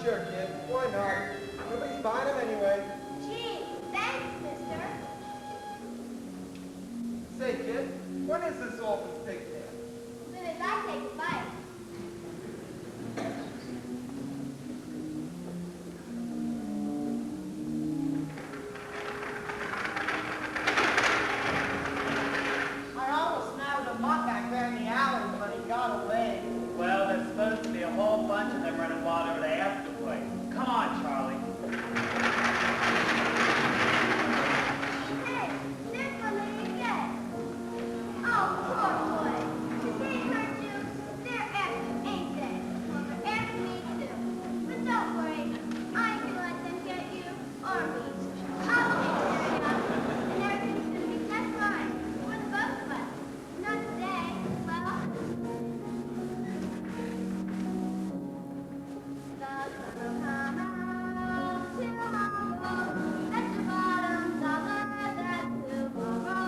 sure, kid. Why not? Nobody's buying them anyway. Gee, thanks, mister. Say, kid, when is this Orphan's Picnic? As soon as I take a bite. I almost snapped him up back there in the alley, but he got away. Well, there's supposed to be a whole bunch of them running wild over the after place. Come on, Charlie. Hey, there's one that you get. Oh, poor boy. Did they hurt you? They're after, ain't they? Well, they're after me too. But don't worry, I ain't gonna let them get you or me. I'll take care of you, and everything's gonna be just fine for the both of us. Not today. Well, the sun will come out tomorrow. At the bottoms of the that tomorrow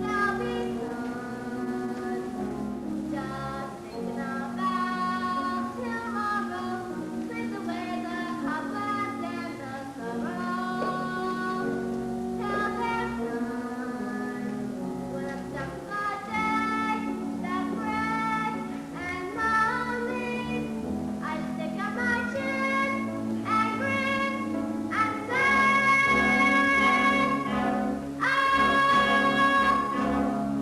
there'll be sun. Just thinking about tomorrow clears away the cobwebs and the sorrow. Till there's none. When I'm stuck all day, that's gray and lonely, I just stick up my chin and grin and say, oh,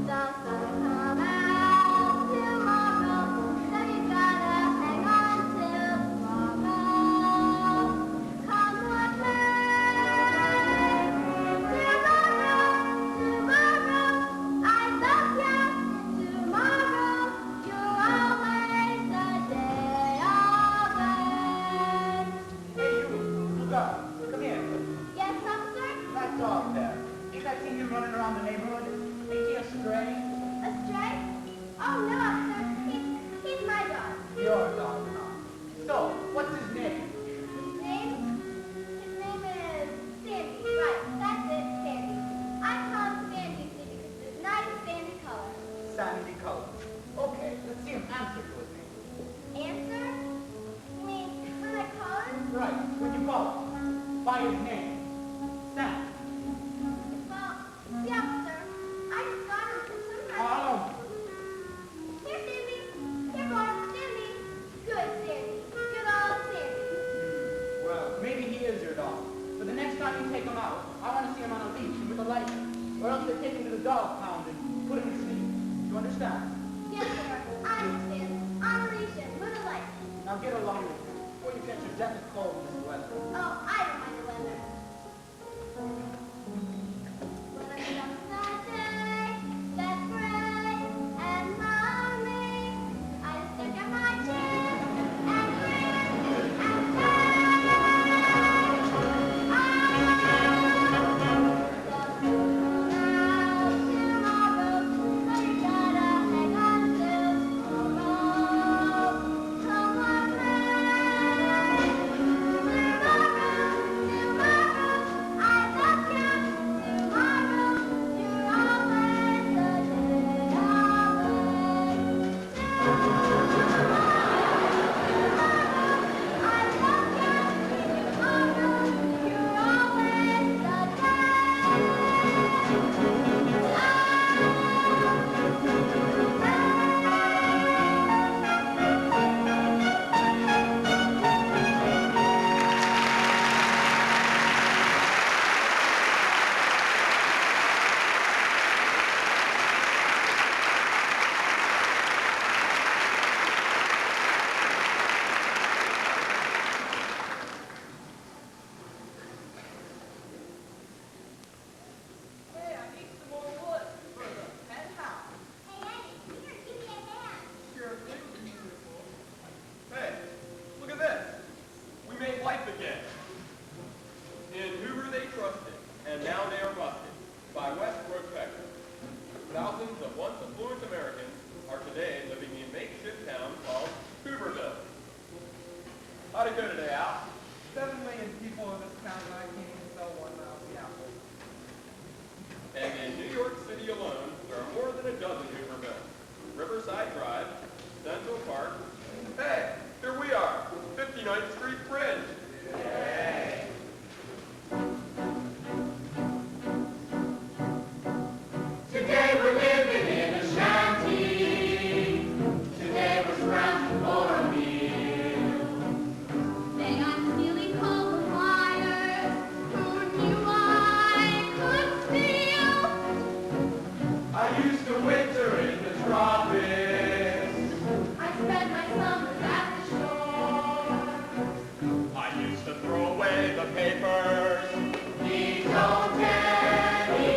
the sun will come out tomorrow, so you gotta hang on till tomorrow. Come what may, tomorrow, I love you. Tomorrow, you're always the day of it. Hey, you dog, come here. Yes, officer? That dog there. Ain't I seen him running around the neighborhood? Ain't he a stray? A stray? Oh, no, officer. He's my dog. Your dog, huh? So, what's his name? His name? His name is Sandy. Right, that's it, Sandy. I call him Sandy because it's a nice sandy color. Sandy color. Okay, let's see him answer to his name. Answer? You mean when I call him? Right, when you call him. By his name. Sam. Well, the officer, I just got him from somewhere. Oh, Here, Sandy. Here, boy, Sandy. Good, Sandy. Good old Sandy. well, maybe he is your dog. But the next time you take him out, I want to see him on a leash and with a license. Or else they take him to the dog pound and put him to sleep. You understand? Yes, sir. I understand. On a leash and with a light. Now get along with him before you catch your death of cold in this weather. Oh, I don't mind the weather. When I get up that day, that's gray and lonely, I just stick out my chin and grin and say, oh, the sun will come out tomorrow, so you gotta hang on till tomorrow. Come what may, tomorrow, I love you. Tomorrow, you're always the day of it. I love you. Tomorrow, you're always the Hey, I need some more wood for the penthouse. Hey, Eddie, here, give me a hand. Sure thing, beautiful. Hey, look at this. We made life again. In Hoover they trusted, and now they are busted. By West Woodpecker. Thousands of once affluent Americans are today living in a makeshift town called Hooverville. How'd it go today, Al? 7 million people in this town and I can't even sell 1 lousy apple. And in New York City alone, there are more than a dozen Hoovervilles. Riverside Drive, Central Park. Hey, here we are, 50 59th Street Bridge. Today we're living in a shanty. Today we're scrounging for a meal. May I'm stealing coal from fires. Who knew I could steal? I used to winter in the tropics. I spent my summers at the shore. I used to throw away the papers. We don't anymore.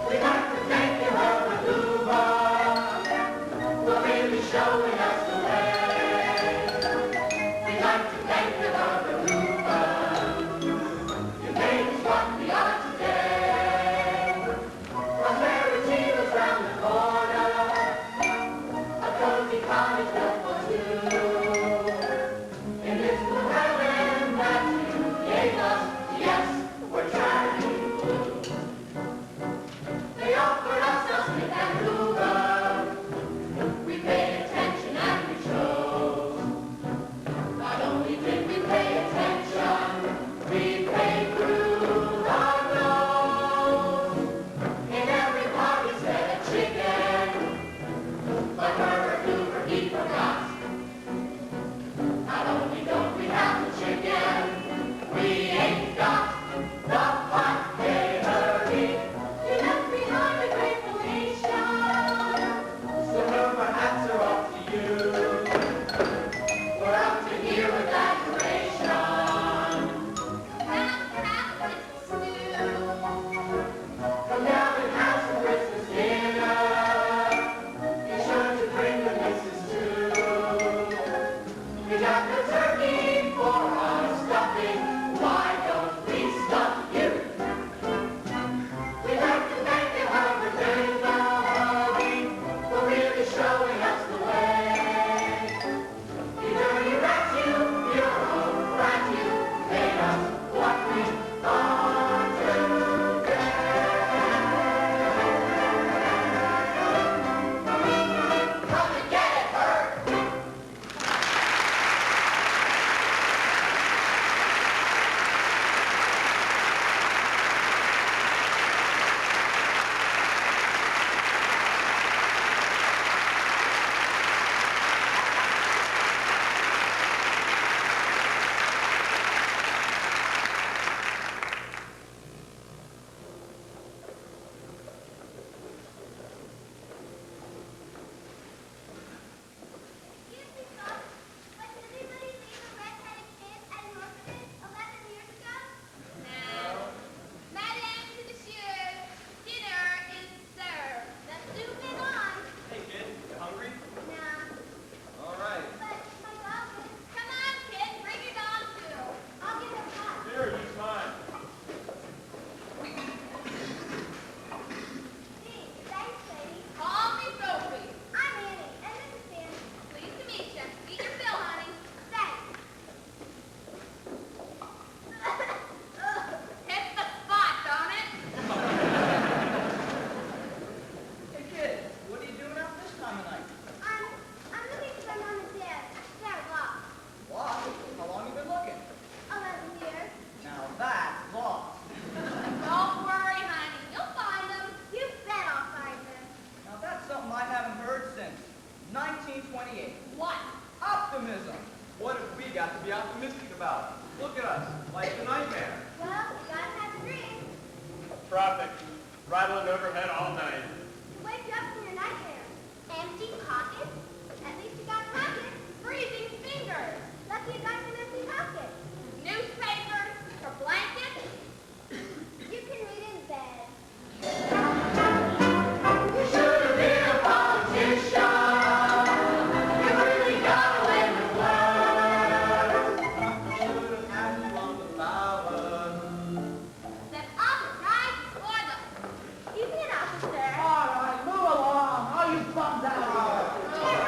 We'd like to thank you, Herbert Hoover, for really showing us the way. We'd like to thank you, Herbert Hoover. You made us what we are today. Prosperity was round the corner, a cozy cottage built for two. In this blue heaven that you gave us, yes, we're turning blue. They offered us a Smith and Hoover. We paid attention and we chose. Not only did we pay attention, we paid through our nose. In every party said a chicken, but Herbert Hoover he forgot. Not only don't we have the chicken, we ain't got the pot. Hey, hurry, you left behind a grateful nation. So Herbert, hats are off to you. We're out to hear with admiration. Have Christmas stew. Come down and have some Christmas dinner. Be sure to bring the missus too. We got the turkey for our stuffing. Why don't we stuff you? We'd like to thank you, Herbert, there's no hurry, for really showing us the way. You dirty rat, you're a rat, you made us what we are today. Come and get it, Herb. Excuse me, folks, but did anybody leave a red-headed kid at an orphanage 11 years ago? No. Madame to the shoe. Dinner is served. The soup is on. Hey kid, you hungry? Nah, All right. but my dog is. Come on, kid, bring your dog too. I'll get him hot. Here, use mine. Gee, thanks, Sadie. Call me Sophie. I'm Annie, and this is Sandy. Pleased to meet you. Eat your fill, honey. Thanks. Hits the spot, don't it? Hey, kid, what are you doing out this time of night? I'm looking for my mom and dad. They're lost. Lost? How long you been looking? 11 years. Now that's lost. Don't worry, honey. You'll find them. You bet I'll find them. Now that's something I haven't heard since 1928. What? Optimism. What have we got to be optimistic about? Look at us, like the nightmare. Well, you gotta have a dream. Traffic, rattling overhead all night. You wake up from your nightmare. Empty pockets? At least you got pockets. Freezing fingers. Lucky you got some empty pockets. Newspapers. Or blankets. You can read in bed. You should have been a politician. You really got away with words. Should have had you on the ballot. Step up and rise before the... Excuse me, an officer. All right, move along. All you bums out of here.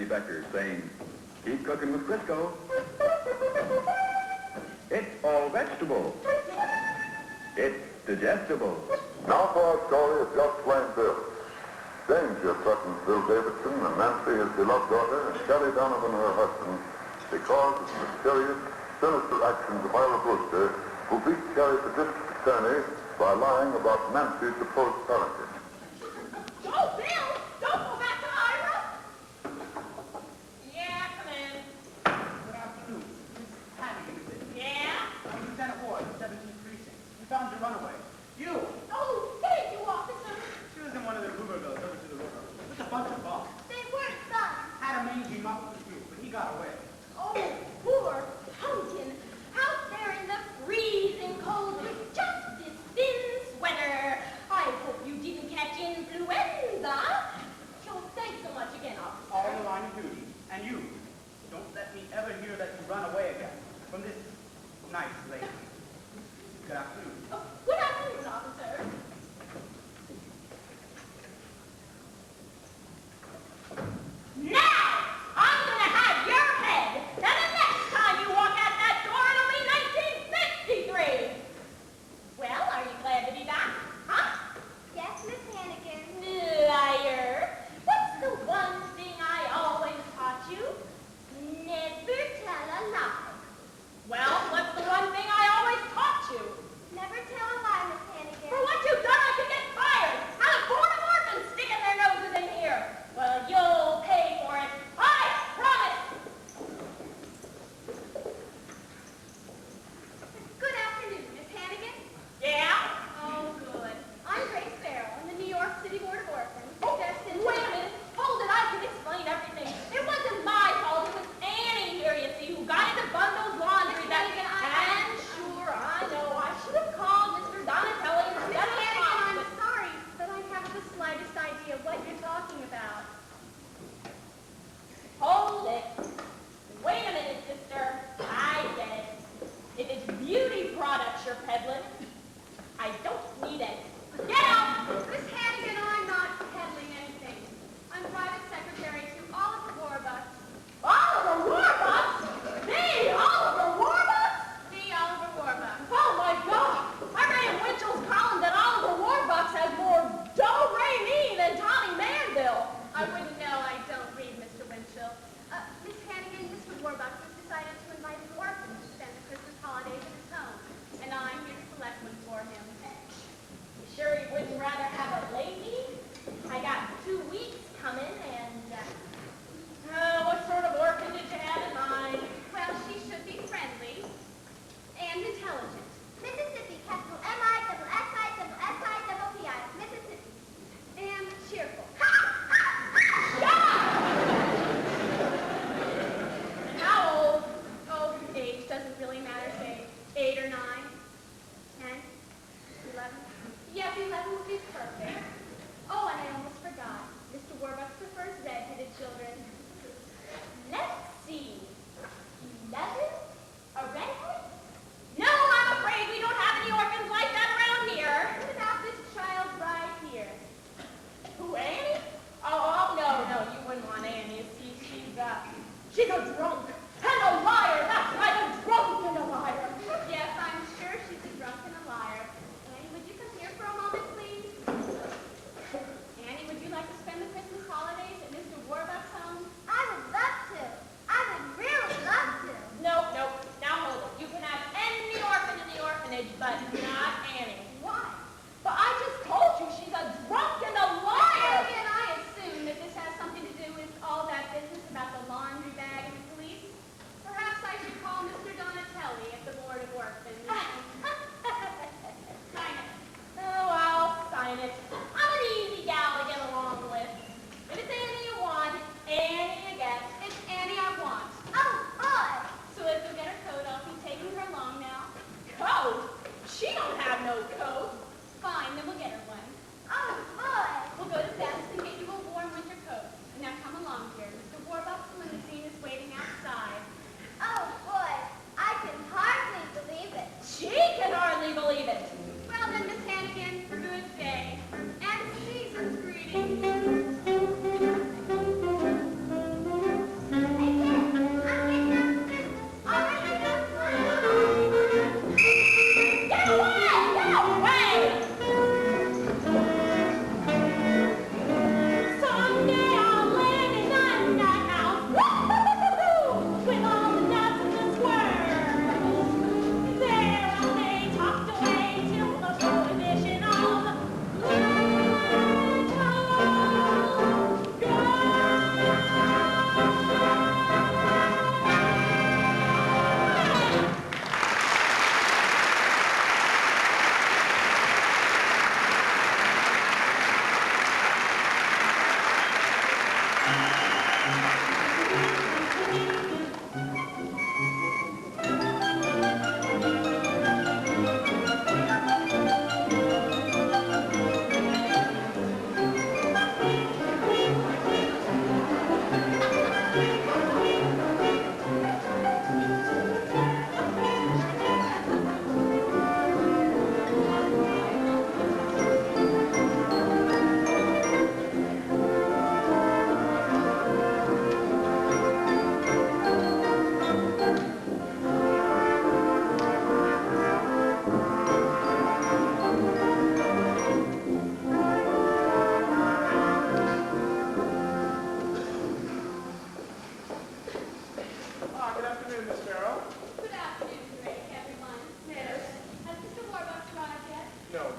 Andy Becker saying, keep cooking with Crisco. It's all vegetable. It's digestible. Now for our story of just plain Bill. James here threatens Bill Davidson and Nancy, his beloved daughter, and Shelley Donovan, her husband, because of the mysterious, sinister actions of Ira Brewster, who beat Shelley to district attorney by lying about Nancy's supposed parentage. Oh, Bill! Don't go back to Ira! Yeah, come in. Good afternoon. Miss Hannigan, is it? Yeah? I'm Lieutenant Ward, 17th Precinct. We found your runaway. You! Oh, thank you, officer. She was in one of the Hoovervilles over to the river. With a bunch of bucks. They weren't sons. Had a mangy mutt with you, but he got away. Oh, poor pumpkin. Out there in the freezing cold with just this thin sweater. I hope you didn't catch influenza. Oh, thanks so much again, officer. All in the line of duty. And you, don't let me ever hear that you run away again from this nice lady. Good afternoon. Oh, good afternoon, officer. Now, I'm going to have your head. Now, the next time you walk out that door, it'll be 1953. Well, are you glad to be back? Huh? Yes, Miss Hannigan. Liar. What's the one thing I always taught you? Never tell a lie. Well, what's the one thing I always taught you? Never tell a lie, Miss Hannigan. For what you've done, I could get fired. Out of board of orphans sticking their noses in here. Well, you'll pay for it. I promise. Good afternoon, Miss Hannigan. Yeah? Oh, good. I'm Grace Farrell in the New York City Board of Orphans. Oh, Suggested- wait a minute. Hold it. I can explain everything. It wasn't my fault. It was Annie here, you see, who got into Bundle's laundry. Miss Hannigan, And sure, I know. I should have called Mr. Donatelli Miss instead of Hannigan, I'm sorry, but I haven't the slightest idea what you're talking about. Hold it. Wait a minute, sister. I get it. If it's beauty products you're peddling, I don't need any. Get out! Miss Hannigan, I'm not peddling anything. I'm private secretary to Oliver Warbucks. Oliver Warbucks? Me, Oliver Warbucks? The Oliver Warbucks. Oh my God! I read in Winchell's column that Oliver Warbucks has more do-re-mi than Tommy Manville. I wouldn't know. I don't read Mr. Winchell. Miss Hannigan, Mr. Warbucks has decided to invite an orphan to spend the Christmas holidays at his home, and I'm here to select one for him. You sure you wouldn't rather have a lady? I got 2 weeks coming, and what sort of orphan did you have in mind? Well, she should be friendly and intelligent. Mississippi, capital M-I-S-S-I-S-I-P-I, Mississippi. And cheerful. How old? Oh, age doesn't really matter, say 8 or 9, 10, 11. Yes, 11 would be perfect. Oh, and I almost forgot. Mr. Warbucks prefers red-headed children. Let's see. 11? A redhead? No, I'm afraid we don't have any orphans like that around here. What about this child right here? Who, Annie? Oh, no, you wouldn't want Annie. You see, she's a drunk and a liar. That's right, a drunk and a liar. Yes, I'm sure she's a drunk and a liar. Annie, would you come here for a moment, please? Annie, would you like to spend the Christmas holiday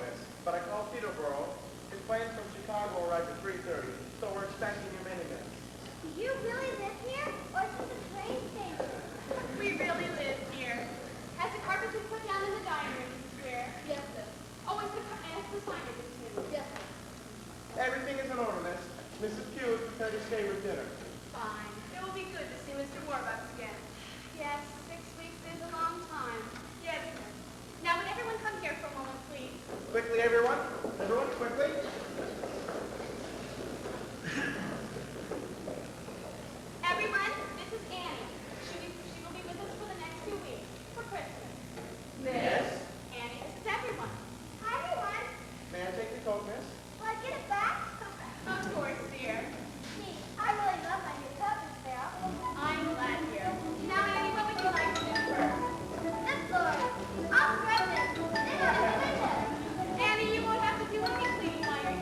miss, but I called Peterborough. His plane from Chicago arrived at 3:30, so we're expecting him any minute. Do you really live here, or is this a train station? We really live here. Has the carpet been put down in the dining room, Mrs. Ware? Yes, sir. Oh, is the sign of this too? Yes, sir. Everything is in order, miss. Mrs. Pugh is prepared to stay with dinner. Fine. It will be good to see Mr. Warbucks again. Yes, 6 weeks is a long time. Yes, sir. Now, would everyone come here for a moment, please? Quickly, everyone. Everyone, quickly. Everyone, this is Annie. She will be with us for the next 2 weeks, for Christmas. Miss? Annie, this is everyone. Hi, everyone. May I take your coat, miss? Will I get it back? Of course, dear. Gee, I really love my new coat, Miss Farrell. I'm glad, dear. Now, Annie, what would you like to do first? This floor. I'll scrub this. Then I'll do the windows. Annie, you won't have to do any cleaning while you're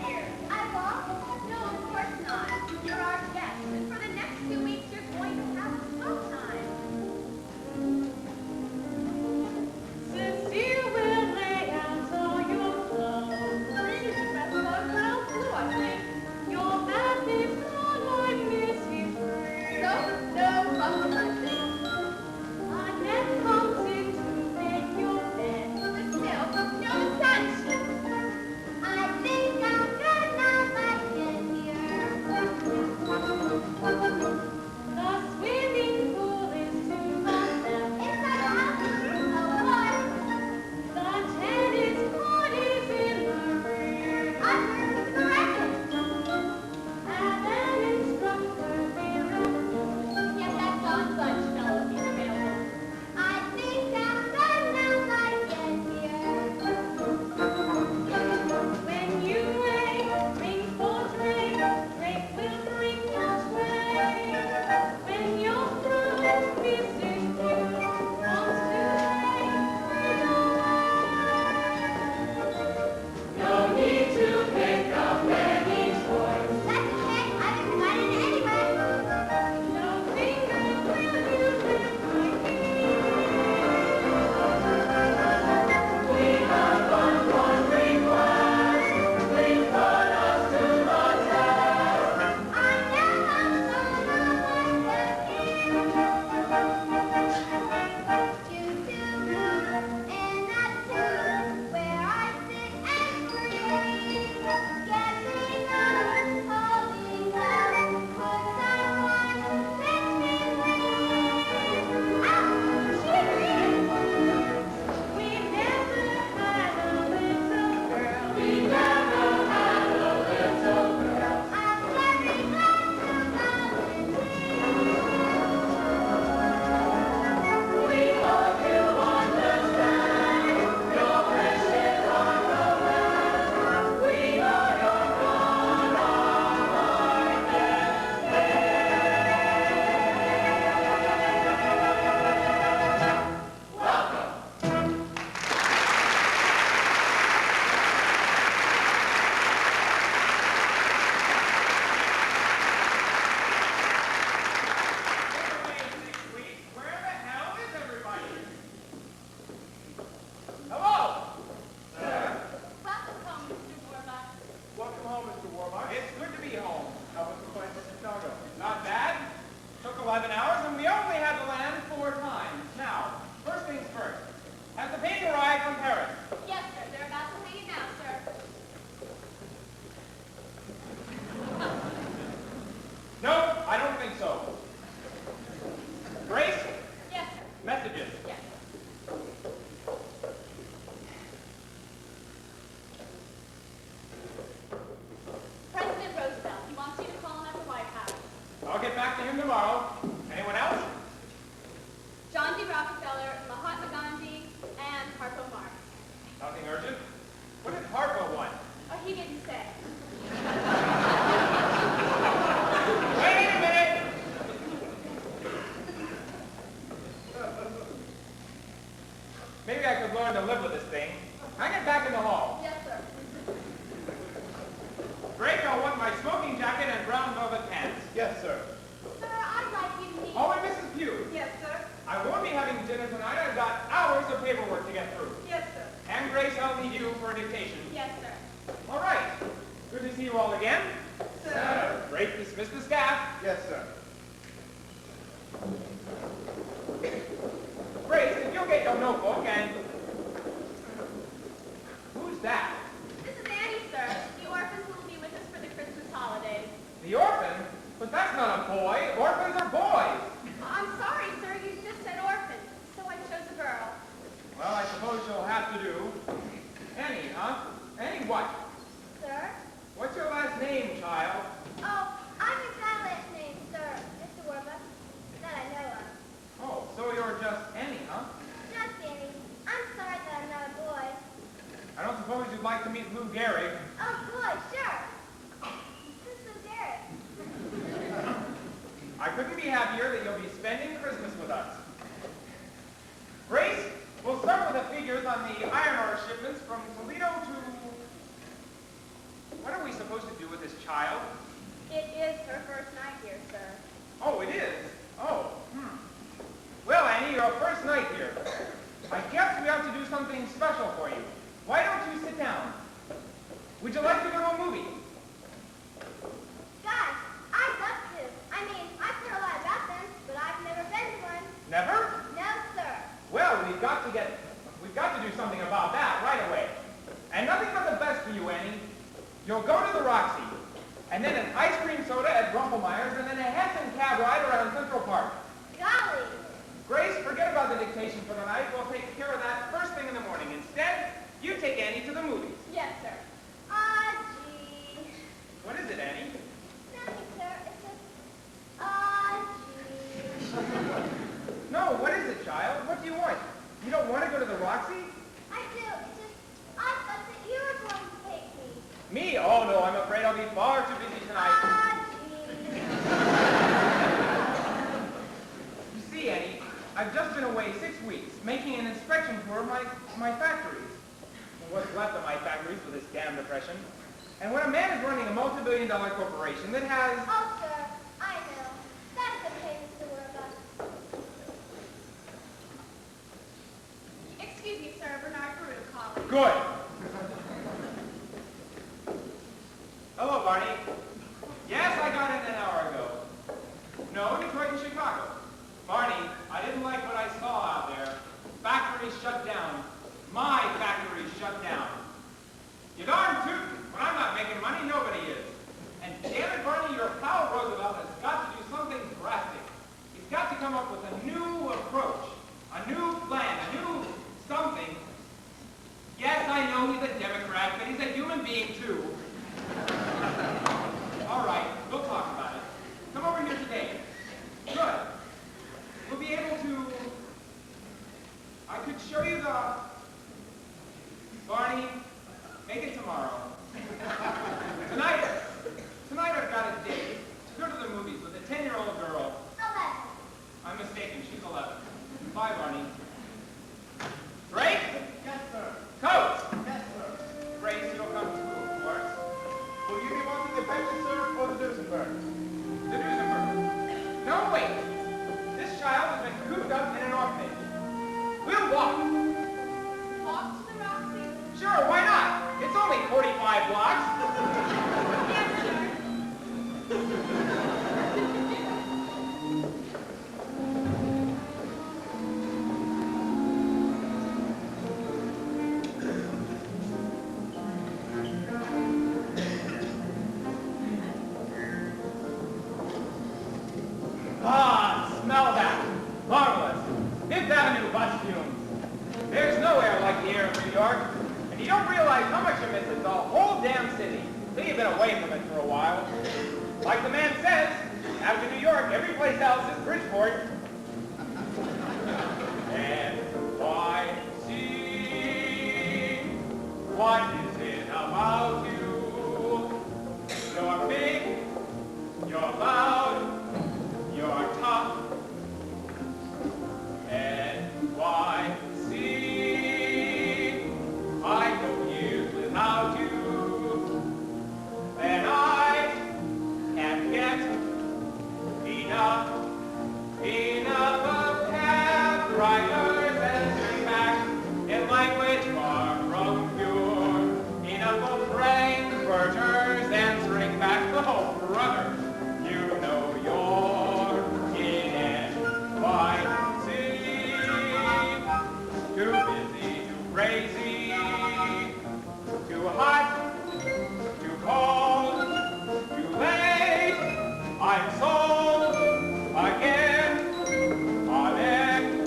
Yes, sir. All right. Good to see you all again. Sir. Great. Dismiss the staff. Yes, sir. Grace, if you'll get your notebook and... Who's that? This is Annie, sir. The orphans who will be with us for the Christmas holidays. The orphan? But that's not a boy. Orphans are boys. I'm sorry, sir. You just said orphan, so I chose a girl. Well, I suppose you'll have to do. Annie, huh? Annie what? Sir? What's your last name, child? Oh, I'm his last name, sir. Mr. Warbuck. That I know of. Oh, so you're just Annie, huh? Just Annie. I'm sorry that I'm not a boy. I don't suppose you'd like to meet Lou Gehrig. Oh, boy, sure. Who's Lou Garrett? I couldn't be happier that you'll be spending Christmas with us. Grace, we'll start with the figures on the iron ore shipments from Toledo to... What are we supposed to do with this child? It is her first night here, sir. Oh, it is? Oh, Well, Annie, your first night here. I guess we have to do something special for you. Why don't you sit down? Would you like to go to a movie? Guys, I'd love to. I mean, I've heard a lot about them, but I've never been to one. Never? No, sir. Well, we've got to do something about that right away. And nothing but the best for you, Annie. You'll go to the Roxy, and then an ice cream soda at Rumpelmeyer's, and then a Heston cab ride around Central Park. Golly. Grace, forget about the dictation for the night. We'll take care of that first thing in the morning. Instead, you take Annie to the movies. Yes, sir. Gee. What is it, Annie? Nothing, sir. It's just, gee. No, what is it, child? What do you want? You don't want to go to the Roxy? I do. It's just, I thought that you were going to take me. Me? Oh, no, I'm afraid I'll be far too busy tonight. Gee. You see, Annie, I've just been away 6 weeks, making an inspection tour of my factories. What's left of my factories for this damn depression. And when a man is running a multi-billion-dollar corporation that has... Oh, sir. I know. That's okay, Mr. Warbuck. Excuse me, sir. Bernard Peru calling. Good. Hello, Barney. Yes, I got in an hour ago. No, Detroit and Chicago. Barney, I didn't like what I saw out there. Factories shut down. My factory shut down. You darn tootin'. When I'm not making money, nobody is. And damn it, Barney, your pal Roosevelt has got to do something drastic. He's got to come up with a new approach, a new plan, a new something. Yes, I know he's a Democrat, but he's a human being too. All right, we'll talk about it. Come over here today. Good. We'll be able to... I could show you the... Barney, make it tomorrow. Tonight I've got a date to go to the movies with a 10-year-old girl. 11. I'm mistaken, she's 11. Bye, Barney. Grace? Yes, sir. Coat! Yes, sir. Grace, you'll come too, of course. Will you be wanting the pension, sir, or the Duesenberg? The Duesenberg. No, wait. This child has been cooped up in an orphanage. We'll walk. Walk to the Roxy. Sure, why not? It's only 45 blocks. Yes, sir. Ah, smell that. Marvelous. Fifth Avenue bus fumes. There's no air like the air of New York. And you don't realize how much you miss it, the whole damn city, till you've been away from it for a while. Like the man says, after New York, every place else is Bridgeport. NYC, what is it about you? You're big, you're loud, you're tough. NYC, I go years without you, and I can't get enough of cab drivers and back in language far from pure, enough Apple Frankfurters answering back, oh brother, you know you're in NYC. Too busy, too crazy, too hot, too cold, too late. I'm sold again on NYC.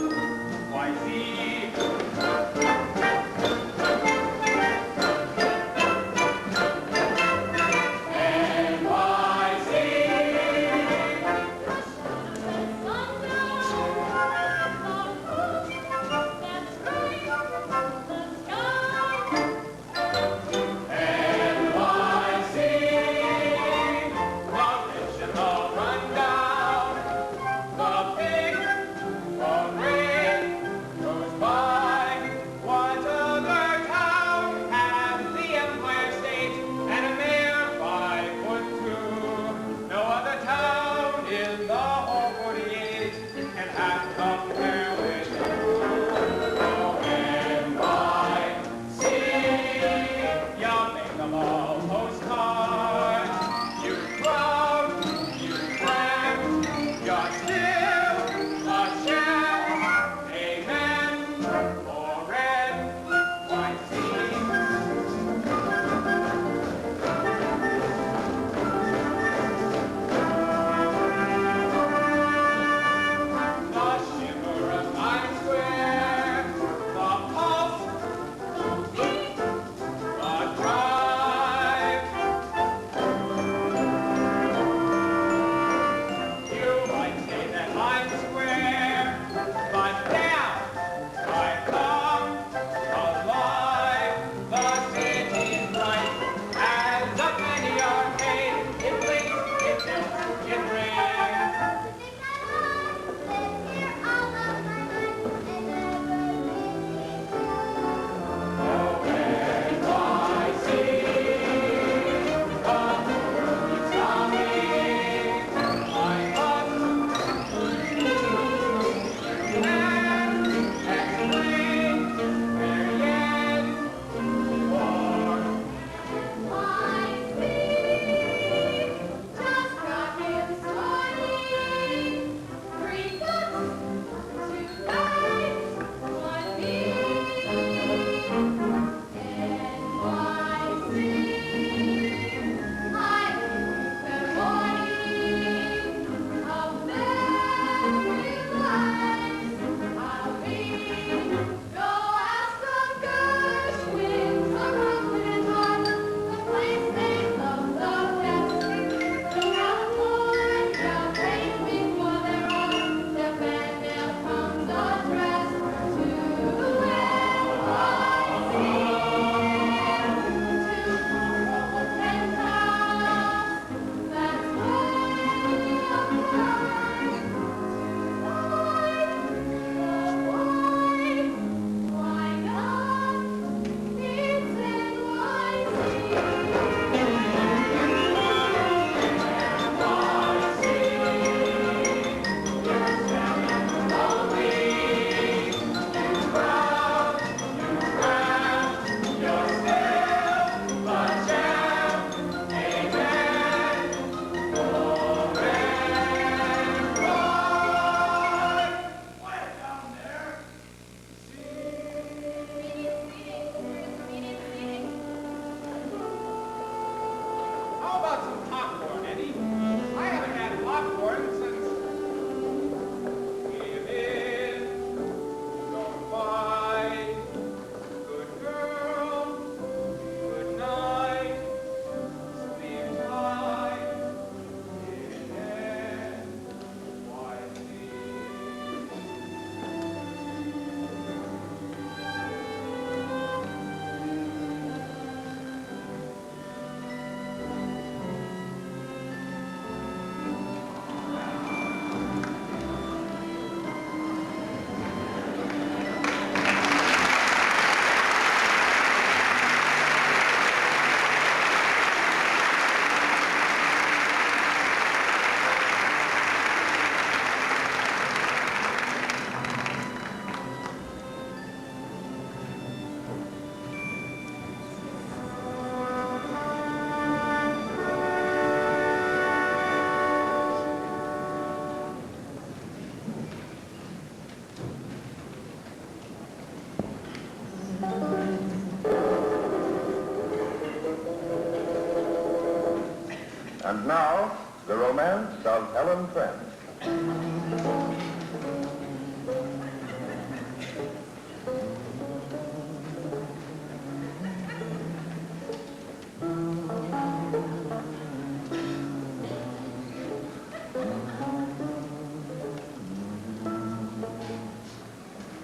And now, the romance of Helen Trent.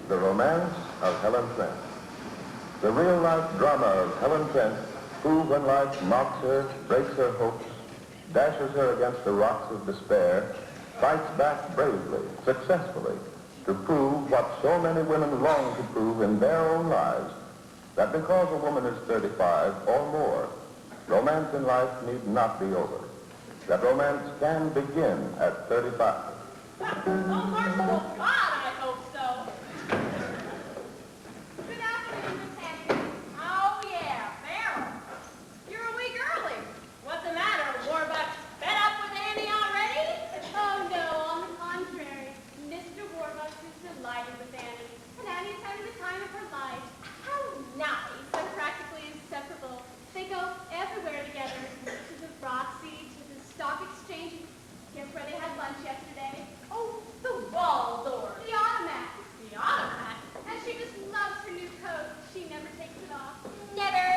The romance of Helen Trent. The real-life drama of Helen Trent, who, when life mocks her, breaks her hopes, dashes her against the rocks of despair, fights back bravely, successfully, to prove what so many women long to prove in their own lives, that because a woman is 35 or more, romance in life need not be over. That romance can begin at 35. Oh, merciful God, I hope so. Good afternoon, Miss Hammond. Oh, yeah, Farrell. You're a week early. What's the matter, Warbucks? Fed up with Annie already? Oh, no, on the contrary. Mr. Warbucks is delighted with Annie, and Annie is having the time of her life. How nice. They're practically inseparable. They go everywhere together, to the Roxy, to the Stock Exchange. Guess where they had lunch yesterday? Oh, the Waldorf. The Automat. The automat. And she just loves her new coat. She never takes it off. Never.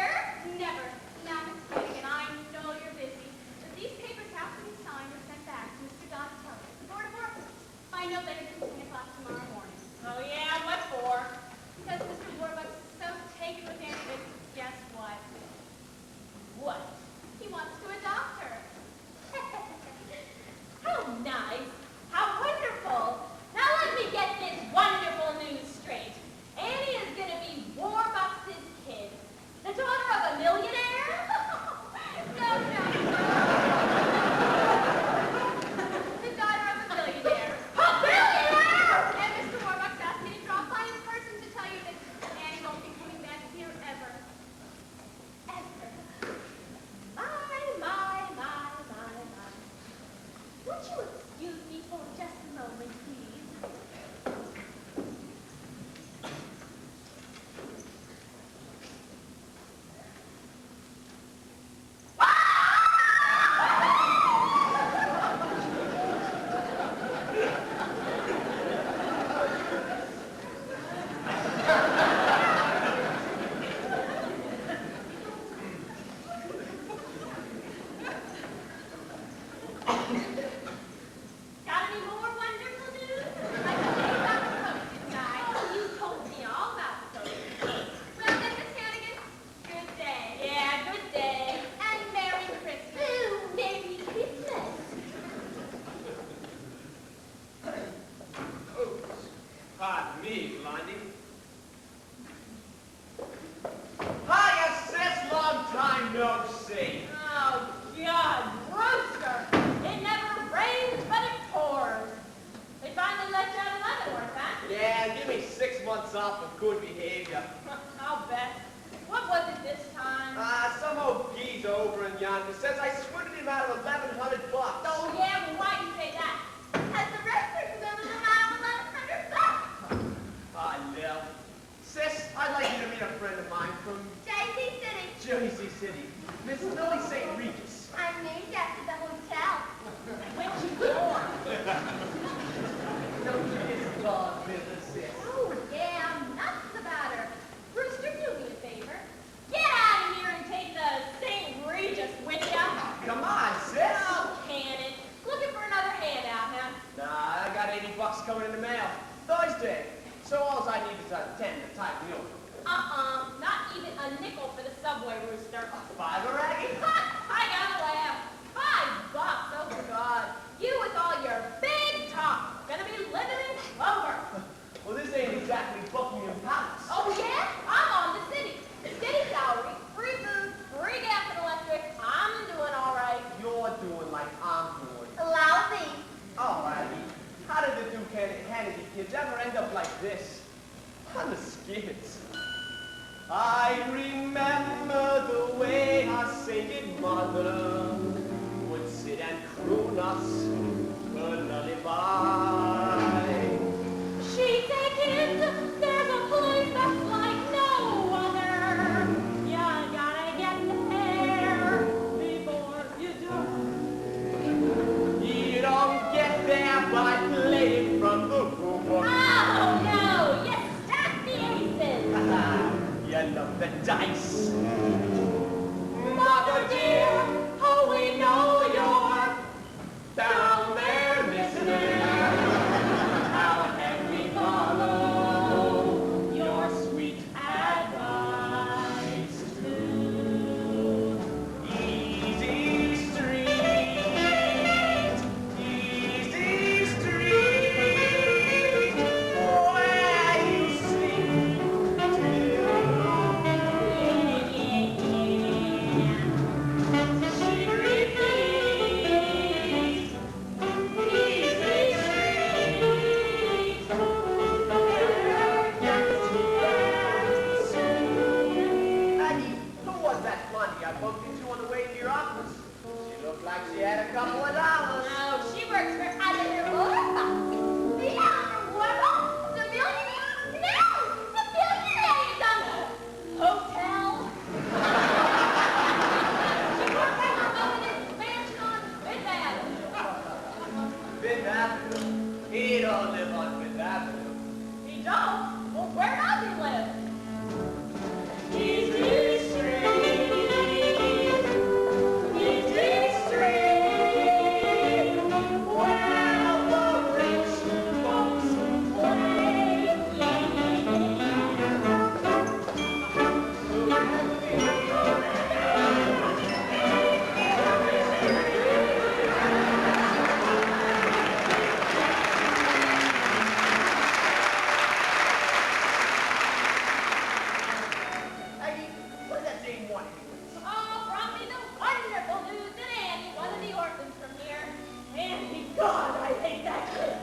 Never. Now, Miss Flanagan, I know you're busy, but these papers have to be signed or sent back to Mr. Donatello, the Board of Workers. I know that it's 10 o'clock tomorrow morning. Oh, yeah, what for? Because Mr. Warbucks is so taken with Annie that, guess what? What? He wants to adopt her. How nice. How wonderful. Now let me get this wonderful news straight. Annie is going to be Warbucks' kid. The daughter of a millionaire? No, no. The daughter of a billionaire. A billionaire! And Mr. Warbucks asked me to drop by in person to tell you that Annie won't be coming back here ever. Ever. My. Would you excuse me for just a moment, please? Got any more wonderful news? I told you about the coat, didn't I? Oh, you told me all about the coat. Well, then, Miss Hannigan, good day. Yeah, good day. And Merry Christmas. Ooh, Merry Christmas. Oops. Pardon me, Blondie. Hiya, sis. Long time no see. Oh, God, Brewster. It never rains, but it pours. They finally let you out of Leavenworth, huh? Yeah, give me 6 months off of good behavior. I'll bet. What was it this time? Some old geezer over in yonder says I swindled him out of $1,100. Oh, yeah? Well, why'd you say that? Has the wrestler swindled him out of $1,100? I know. Sis, I'd like you to meet a friend of mine from Daisy City. Jersey City, Miss Lily St. Regis. I'm named after the hotel. When she born? No, you just dog business, sis. Oh, yeah, I'm nuts about her. Brewster, do me a favor. Get out of here and take the St. Regis with ya. Come on, sis. Oh, can it? Looking for another handout, huh? Nah, I got $80 coming in the mail. Thursday. So all I need is a 10 to type me over. Not even a nickel for the subway rooster. $5 raggy? I gotta laugh. $5, oh God. You with all your big talk. Gonna be living in clover. Well, this ain't exactly Buckingham Palace. Oh yeah? I'm on the city. City salary, free food, free gas and electric. I'm doing all right. You're doing like I'm doing. Lousy. All righty. How did the Duke Hannity kids ever end up like this? On the skids. I remember the way I Monday. I bumped into on the way to your office. She looked like she had a couple of dollars. No, she works for Eleanor Warbucks. The Eleanor Warbucks? The millionaire? No, the billionaire is on Hotel. She works at her own mansion on Fifth Avenue. Fifth Avenue. He don't live on Fifth Avenue. He don't? Well, where does he live? Easy Street. Easy Street. Where the rich folks play. Aggie, what did that dame want anyway? Oh, brought me the wonderful news that Annie, one of the orphans from here. Annie, God, I hate that kid.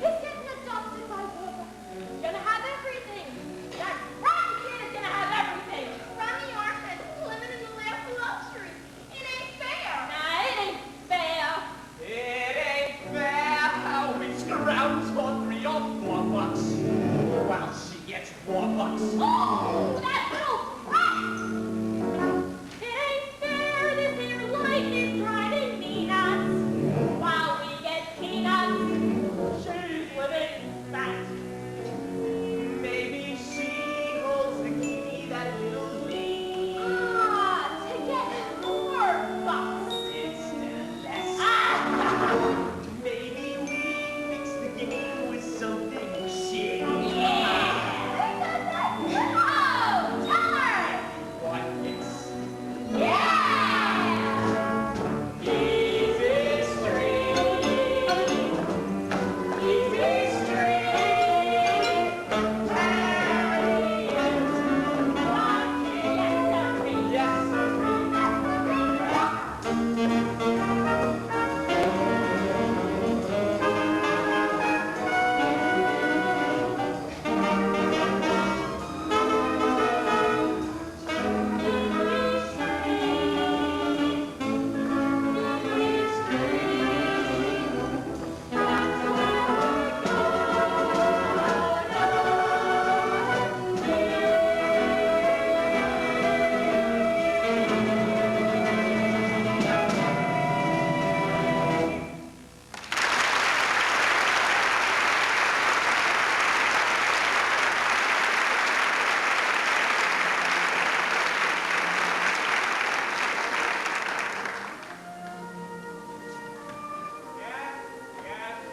He's getting adopted by Wilbur. He's gonna have everything. That rotten kid is gonna have everything. From the orphan, living in the lap of luxury. It ain't fair. Nah, it ain't fair. It ain't fair how we scrounge for $3 or $4. While she gets $4. Oh, that little brat! It ain't fair, this here life is driving me nuts. While we get peanuts, she's living fat. Maybe she holds the key that will lead. Ah, to get more bucks. Instead of less. Ah! Maybe we fix the game with something shitty. Yeah! Oh, tell her! What fix? Yeah! Easy Street. Easy Street. Yes, sir.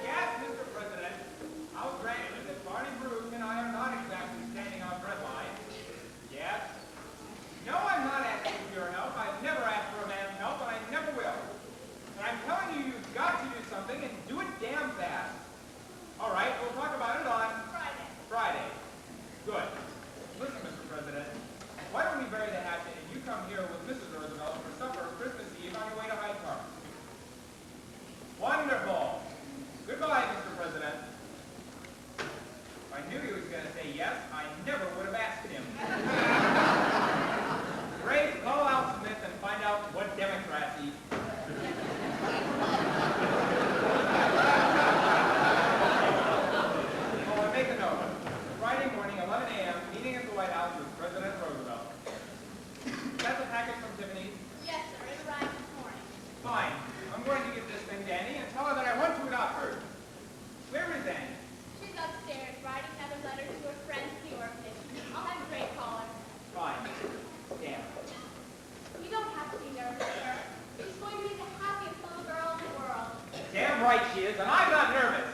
Yes, Mr. President. I'll grant you that Barney Bruce and I are not exactly standing on bread lines. Yes. No, I'm not asking for your help. I've never asked for a man's help, and I never will. But I'm telling you, you've got to do something, and do it damn fast. All right, we'll talk about it on Friday. Good. Listen, Mr. President, why don't we bury the hatchet and you come here with Mrs. Roosevelt for supper Christmas Eve on your way to Hyde Park? Wonderful. Goodbye, Mr. President. If I knew he was going to say yes, I never would have asked him. Grace, call out Smith and find out what Democrats eat. Oh, and make a note. Friday morning, 11 a.m., meeting at the White House with President Roosevelt. That's a package from Tiffany's. Yes, sir. It arrived this morning. Fine. I'm going to give this thing to Annie and tell her that I want to adopt her. Where is Annie? She's upstairs writing another letter to her friends at the orphanage. I'll have Drake call her. Fine. Damn. You don't have to be nervous, sir. She's going to be the happiest little girl in the world. Damn right she is, and I'm not nervous.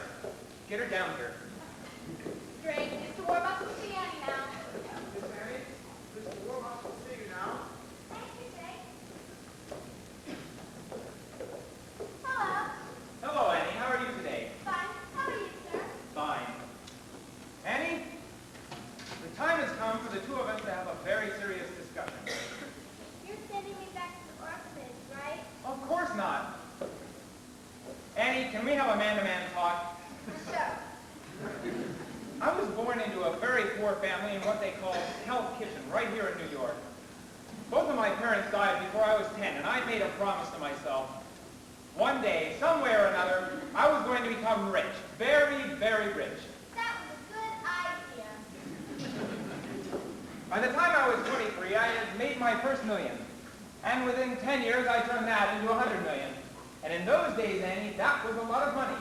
Get her down here. Drake, Mr. Warbucks will see Annie now. Miss Annie, Mr. Warbucks will see you now. Thank you, Drake. Hello. Hello, Annie. How are you today? Fine. How are you, sir? Fine. Annie, the time has come for the two of us to have a very serious discussion. You're sending me back to the orphanage, right? Of course not. Annie, can we have a man-to-man talk? Sure. I was born into a very poor family in what they call Hell's Kitchen, right here in New York. Both of my parents died before I was 10, and I made a promise to myself. One day, somewhere or another, I was going to become rich. Very, very rich. That was a good idea. By the time I was 23, I had made my first million. And within 10 years, I turned that into 100 million. And in those days, Annie, that was a lot of money.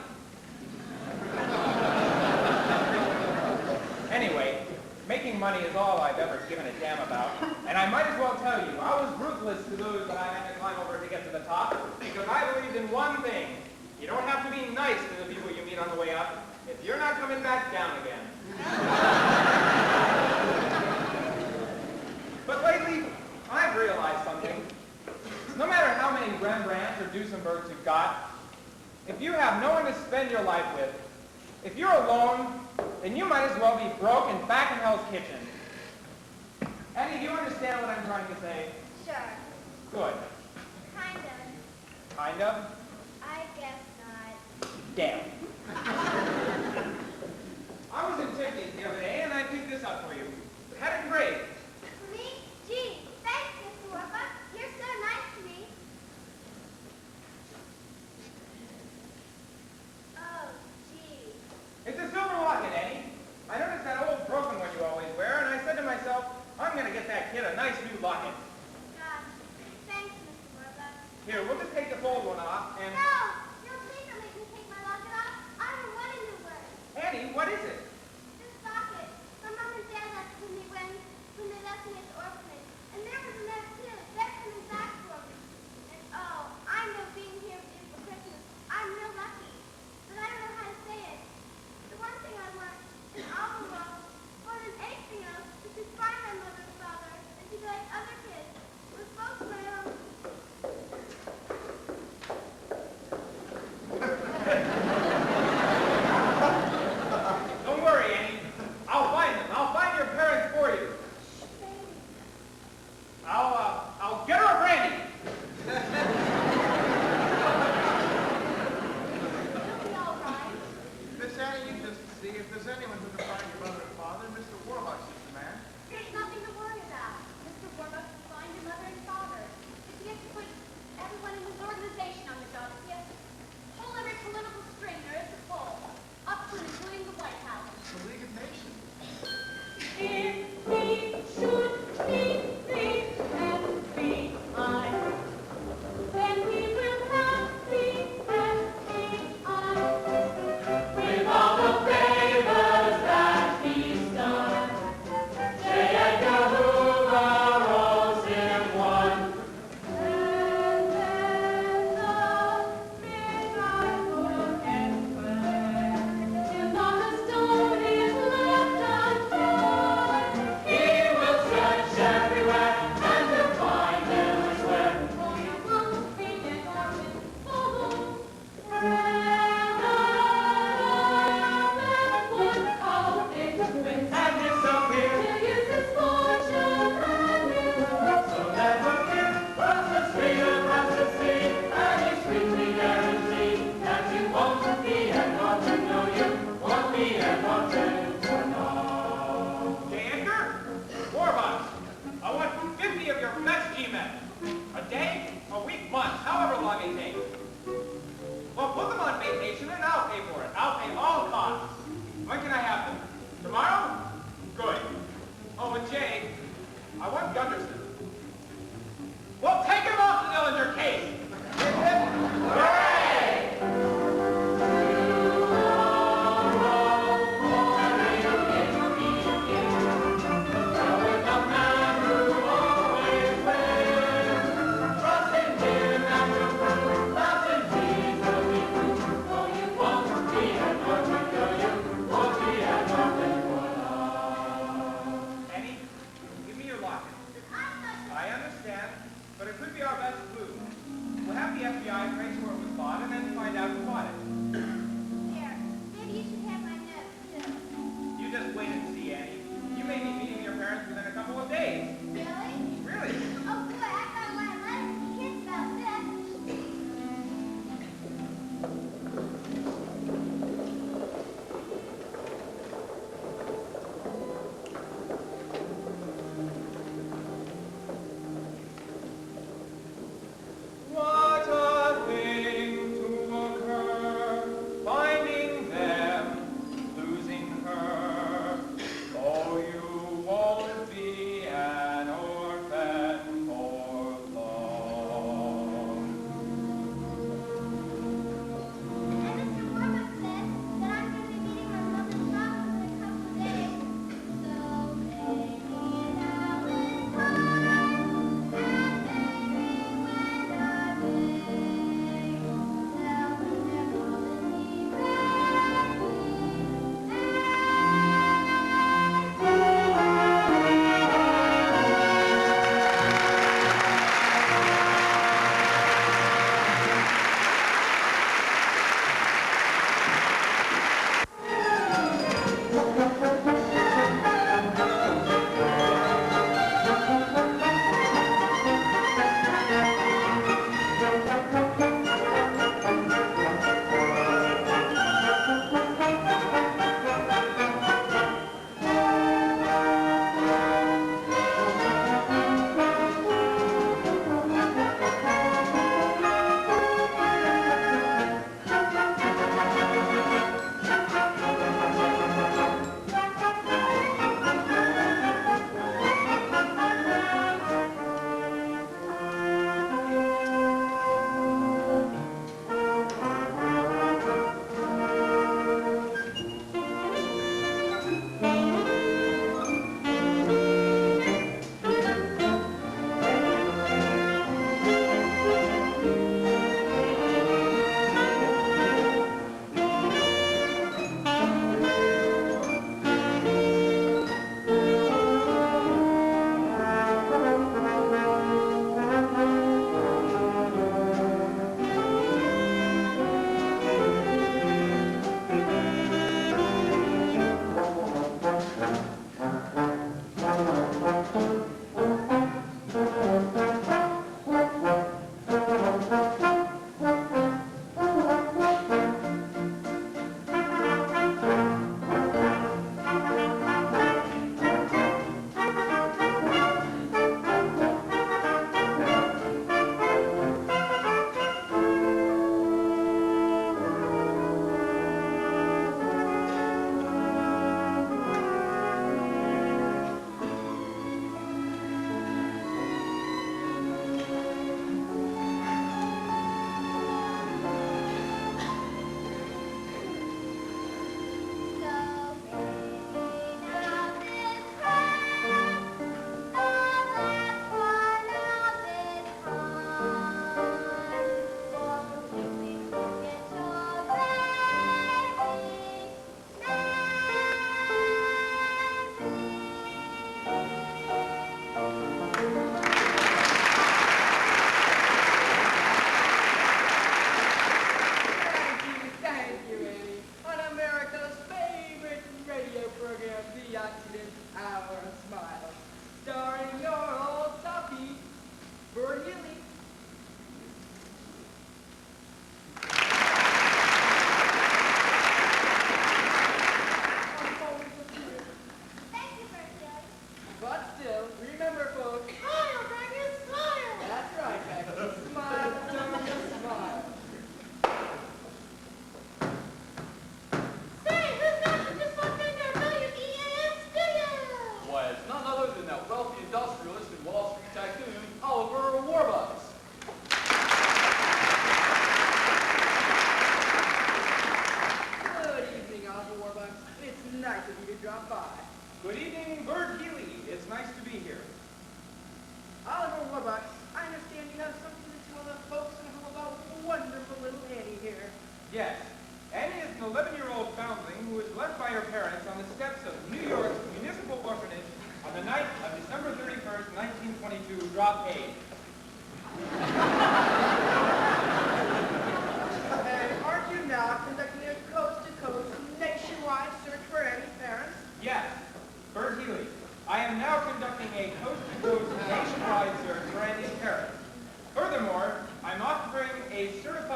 Anyway, making money is all I've ever given a damn about. And I might as well tell you, I was ruthless to those that I had to climb over to get to the top, because I believed in one thing. You don't have to be nice to the people you meet on the way up, if you're not coming back down again. But lately, I've realized something. No matter how many Rembrandts or Duesenbergs you've got, if you have no one to spend your life with, if you're alone, then you might as well be broke and back in Hell's Kitchen. Eddie, do you understand what I'm trying to say? Sure. Good. Kind of. Kind of? I guess not. Damn. I was in Tiffany's the other day, and I picked this up for you. It had it engraved. For me? Gee, thanks, Mr. Warbuck. You're so nice to me. Oh, gee. It's a silver locket, Eddie. I noticed that old broken one you always wear, and I said to myself, I'm going to get that kid a nice new locket. Gosh, thanks, Mr. Warbuck. Here, we'll just take this old one off, and... No! No, please don't make me take my locket off. I don't want a new one. Annie, what is it? This locket. My mom and dad left it to me when they left me at the orphanage. And there was a note, too. They're coming back for me. And, oh, I know being here with you for Christmas. I'm real lucky. But I don't know how to say it. The one thing I want in all the world, more than anything else, is to find my mother and father and to be like other kids. With both my own. Don't worry, Annie. I'll find them. I'll find your parents for you. I'll get her a brandy. It'll be all right. Miss Annie, you just see if there's anyone who can find your mother and father. Mr. Warbuck's just the man. There's nothing to worry about. Mr. Warbuck will find your mother and father. If he has to put everyone in his organization on the job, if he has to pull every political string there is to pull, up to and including the White House. The League of Nations. If we should be free and free, then we will have the F.A.I. With all the favors that he's done, J. Edgar Hoover rolls in one. And then the midnight will get back, till not a stone is left unturned. He will search everywhere and will find elsewhere. For you won't be an orphan, oh, that would call it quits and disappear. He'll use his fortune and his wits. So never fear, across the street, across the sea, and you sweetly guarantee that you won't be an orphan, no, you won't be an orphan for long. J. Edgar? Warbucks. I want 50 of your best G-men. A day, a week, months, however long it takes. Well, put them on vacation and I'll pay for it. I'll pay all costs. When can I have them? Tomorrow? Good. Oh, and Jay, I want Gunderson. Well, take him off the Dillinger case. Hooray! Annie, give me your locket. I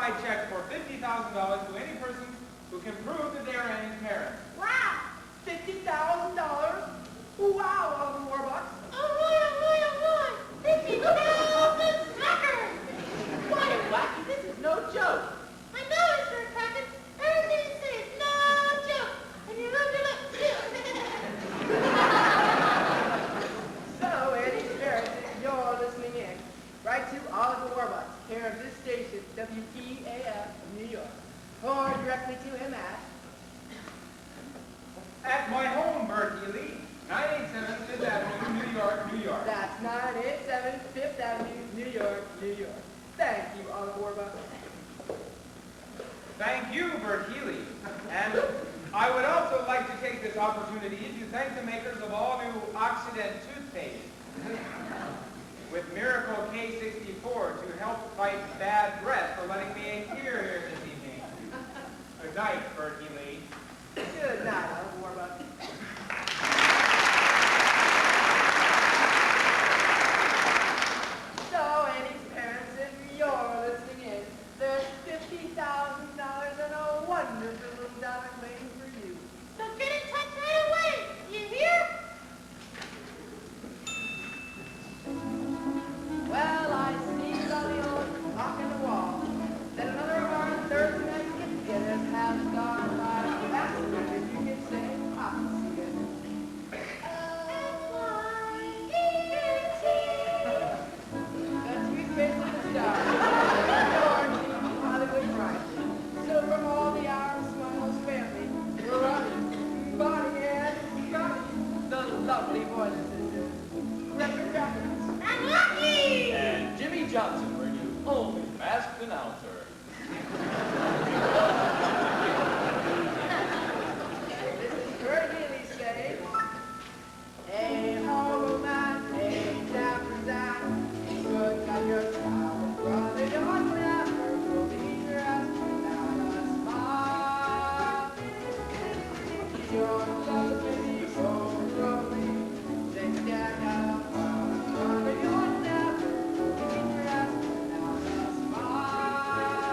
certified check for $50,000 to any person who can prove that they are Annie's parents. Wow. $50,000? Wow, Uncle Warbucks. Oh, 50,000 suckers! Why, Blackie, this is no joke. I know, Mr. Crackers. Everything you say is no joke. And you look it up, too. So, Annie's parents, if you're listening in, write to Oliver Warbucks, care of this station, WPAF, New York, or directly to him At my home, Bert Healy, 987 Fifth Avenue, New York, New York. That's 987 Fifth Avenue, New York, New York. Thank you, Oliver Warbucks. Thank you, Bert Healy. And I would also like to take this opportunity to thank the makers of all new Oxidant toothpaste with Miracle K64 to help fight bad breath for letting me appear here this evening. Good night, Bert Healy. Good night, Oliver Warbucks. So, Annie's parents, if you're listening in, there's $50,000 and a wonderful little dollar claim for you. So get in touch right away. You hear? Well, I see on the old clock in the wall that another of our Thursday night get-togethers has gone by faster than you can say I see it. The toothpaste of the stars, Hollywood Drive. So from all the Irish Smiles family, Ronnie, Bonnie, and Connie, the lovely voices, Greta Rapids. I'm lucky! And Jimmy Johnson bring you only masked announcer. This is Kurt Healy saying, hey, ho, man, hey, dapper Zach, good got your child, brother, you're never will be your ass without a smile. Your clothes may be so rolling, they stand out, brother, you're never will be your ass without a smile.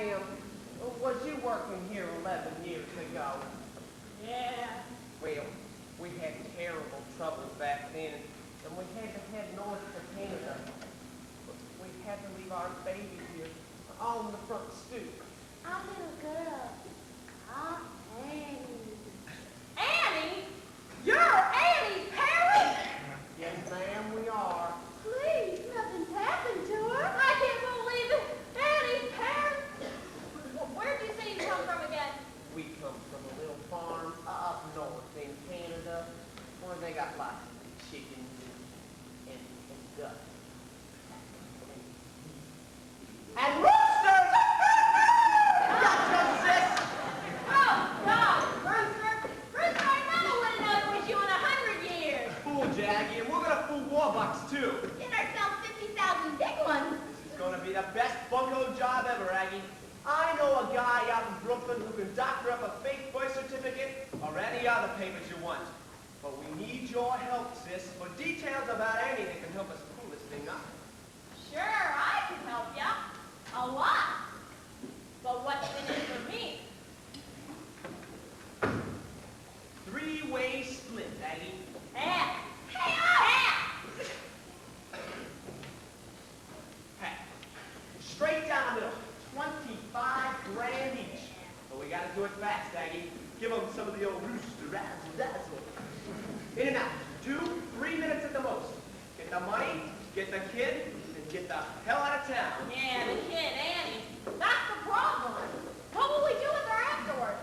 ma'am, was you working here 11 years ago? Yeah. Well, we had terrible troubles back then, and we had to head north to Canada. We had to leave our baby here on the front stoop. Our little girl. Our Annie. Annie? You're Annie's parent? Yes, ma'am, we are. Please, nothing's happened to her. I can't believe it. Annie's parent? Where'd you say you come from again? We come from a little farm up north in Canada where they got lots of chickens and ducks. And roosters! Gotcha, sis! Oh, God, Rooster. Rooster, I never would have known it was you in 100 years. Fool, Jackie, and we're gonna fool Warbucks, too. Get ourselves 50,000 big ones. This is gonna be the best bunko job ever, Aggie. I know a guy out in Brooklyn who can doctor up a fake birth certificate or any other papers you want. But we need your help, sis, for details about anything that can help us pull this thing up. Sure, I can help ya. A lot. But what's in it for me? Three-way split, Aggie. Half. Hey, half. Hey, straight down the middle. 25 grand each. But we gotta do it fast, Aggie. Give them some of the old rooster razzle-dazzle. In and out. 2-3 minutes at the most. Get the money, get the kid, and get the hell out of town. Yeah, the kid, Annie. That's the problem. What will we do with her afterward?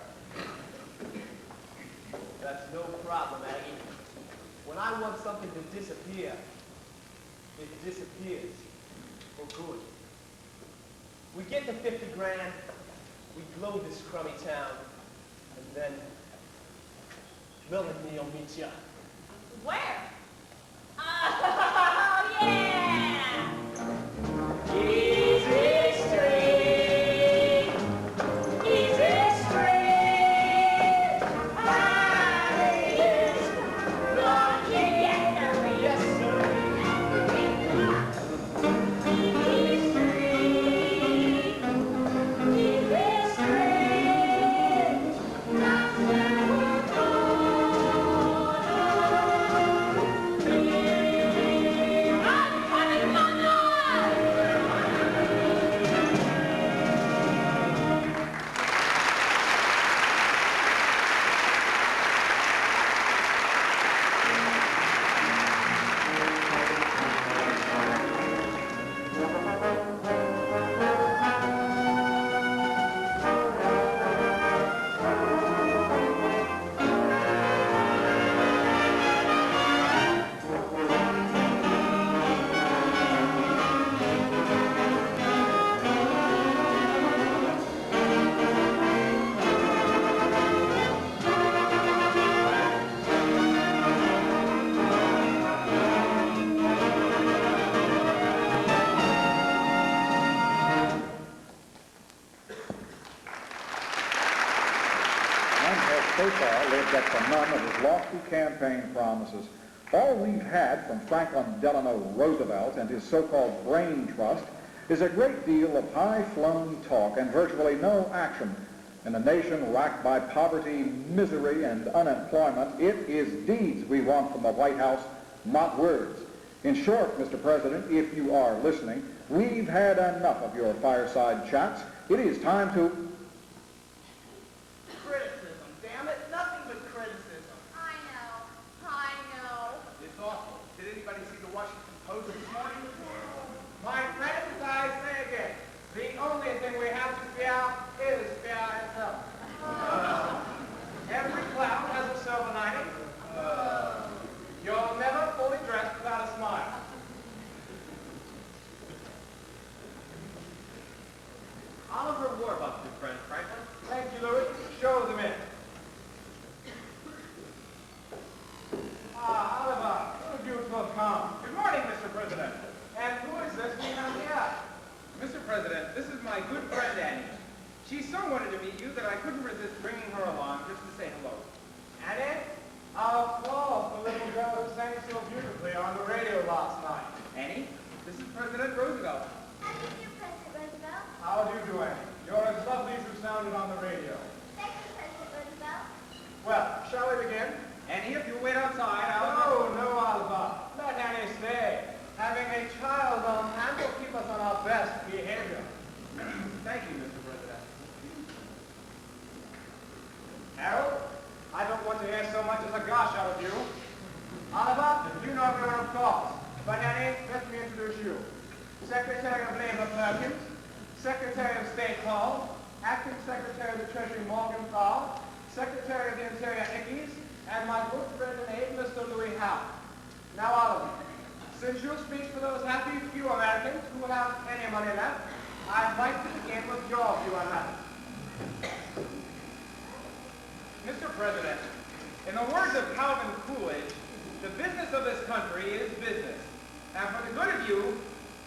That's no problem, Aggie. When I want something to disappear, it disappears for good. We get the 50 grand, we blow this crummy town, and then Melanie will meet ya. Where? Oh, yeah! Easy street, easy street, Yes, sir. yes, so far lived up to none of his lofty campaign promises. All we've had from Franklin Delano Roosevelt and his so-called brain trust is a great deal of high-flown talk and virtually no action. In a nation racked by poverty, misery, and unemployment, it is deeds we want from the White House, not words. In short, Mr. President, if you are listening, we've had enough of your fireside chats. It is time to... Criticism, damn it. Nothing but criticism. I know. It's awful. Did anybody see the Washington Post this morning? My friends, as I say again, the only thing we have to fear is fear itself. Every cloud has a silver lining. You're never fully dressed without a smile. Oliver Warbucks, your friend, Franklin. Thank you, Louis. Show them in. Oliver, who you to have come? Good morning, Mr. President. And who is this we have here? Mr. President, this is my good friend Annie. She so wanted to meet you that I couldn't resist bringing her along just to say hello. Annie? Of course, the little girl who sang so beautifully on the radio last night. Annie, this is President Roosevelt. How do you do, President Roosevelt? How do you do, Annie? You're as behavior. Thank you, Mr. President. Harold, I don't want to hear so much as a gosh out of you. Oliver, you know everyone, of course. But Annie, let me introduce you. Secretary of Labor Perkins, Secretary of State Hall, Acting Secretary of the Treasury Morgan Paul, Secretary of the Interior Ickes, and my good friend and aide, Mr. Louis Howe. Now, Oliver, since you speak for those happy few Americans who have any money left, I'd like to begin with your view on that. Mr. President, in the words of Calvin Coolidge, the business of this country is business. And for the good of you,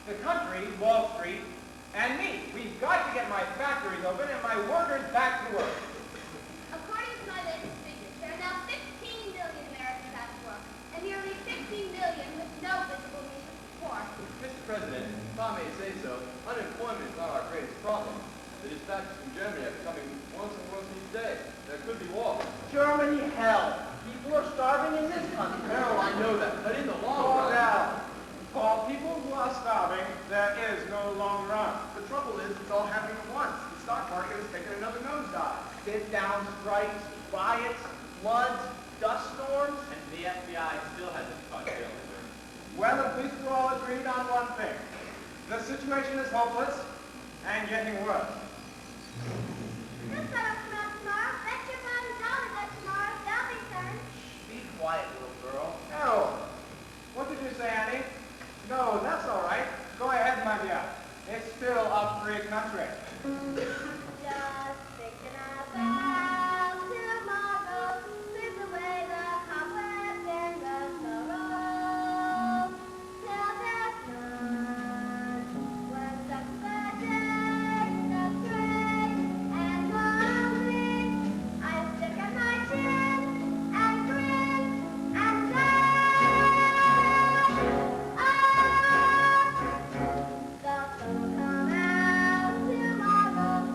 the country, Wall Street, and me, we've got to get my factories open and my workers back to work. According to my latest figures, there are now 15 million Americans out of work, and nearly 15 million with no visible means of support. Mr. President, if I may say so, unemployment is not our greatest problem. The dispatches from Germany are coming once and once each day. There could be war. Germany, hell. People are starving in this country. No, I know that, but in the long For run... now, for people who are starving, there is no long run. The trouble is, it's all happening at once. The stock market has taken another nosedive. Sit-down strikes, riots, floods, dust storms. And the FBI still hasn't caught Dillinger. Well, at least we're all agreed on one thing. The situation is hopeless and getting worse. This settle's come out tomorrow. Bet your $5 that tomorrow they'll be turned. Be quiet, little girl. Harold, what did you say, Annie? No, that's all right. Go ahead, my dear. It's still a free country. Just thinking about tomorrow, sweep away the cobwebs and the sorrow, till there's none. When such a day, astray and lonely, I stick at my chin and grin and say, the sun will come out tomorrow.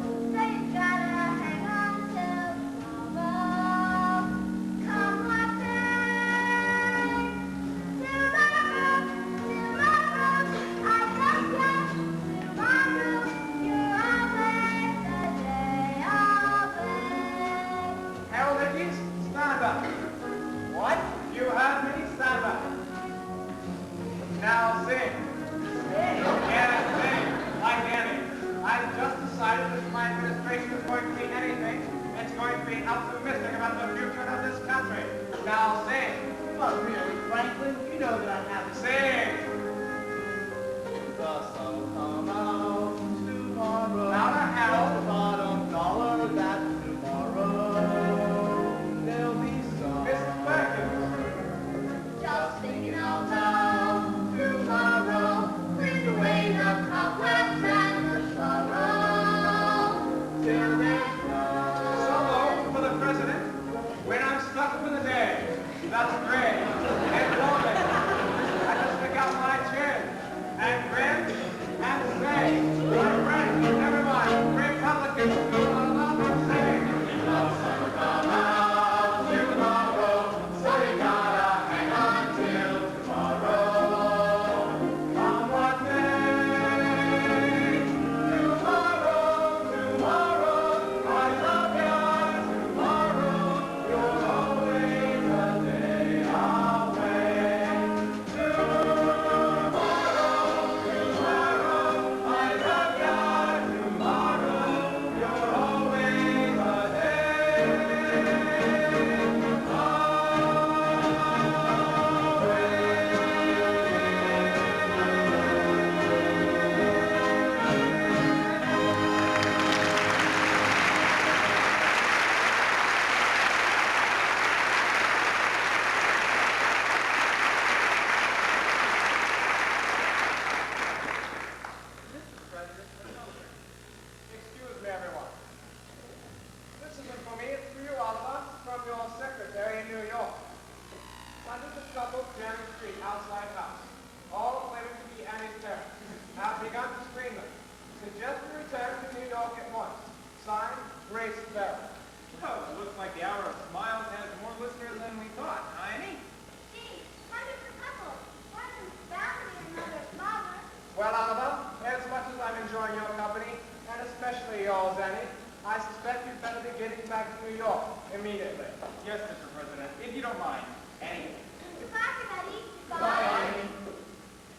immediately. Yes, Mr. President, if you don't mind. Annie. Goodbye, everybody. Goodbye, Annie.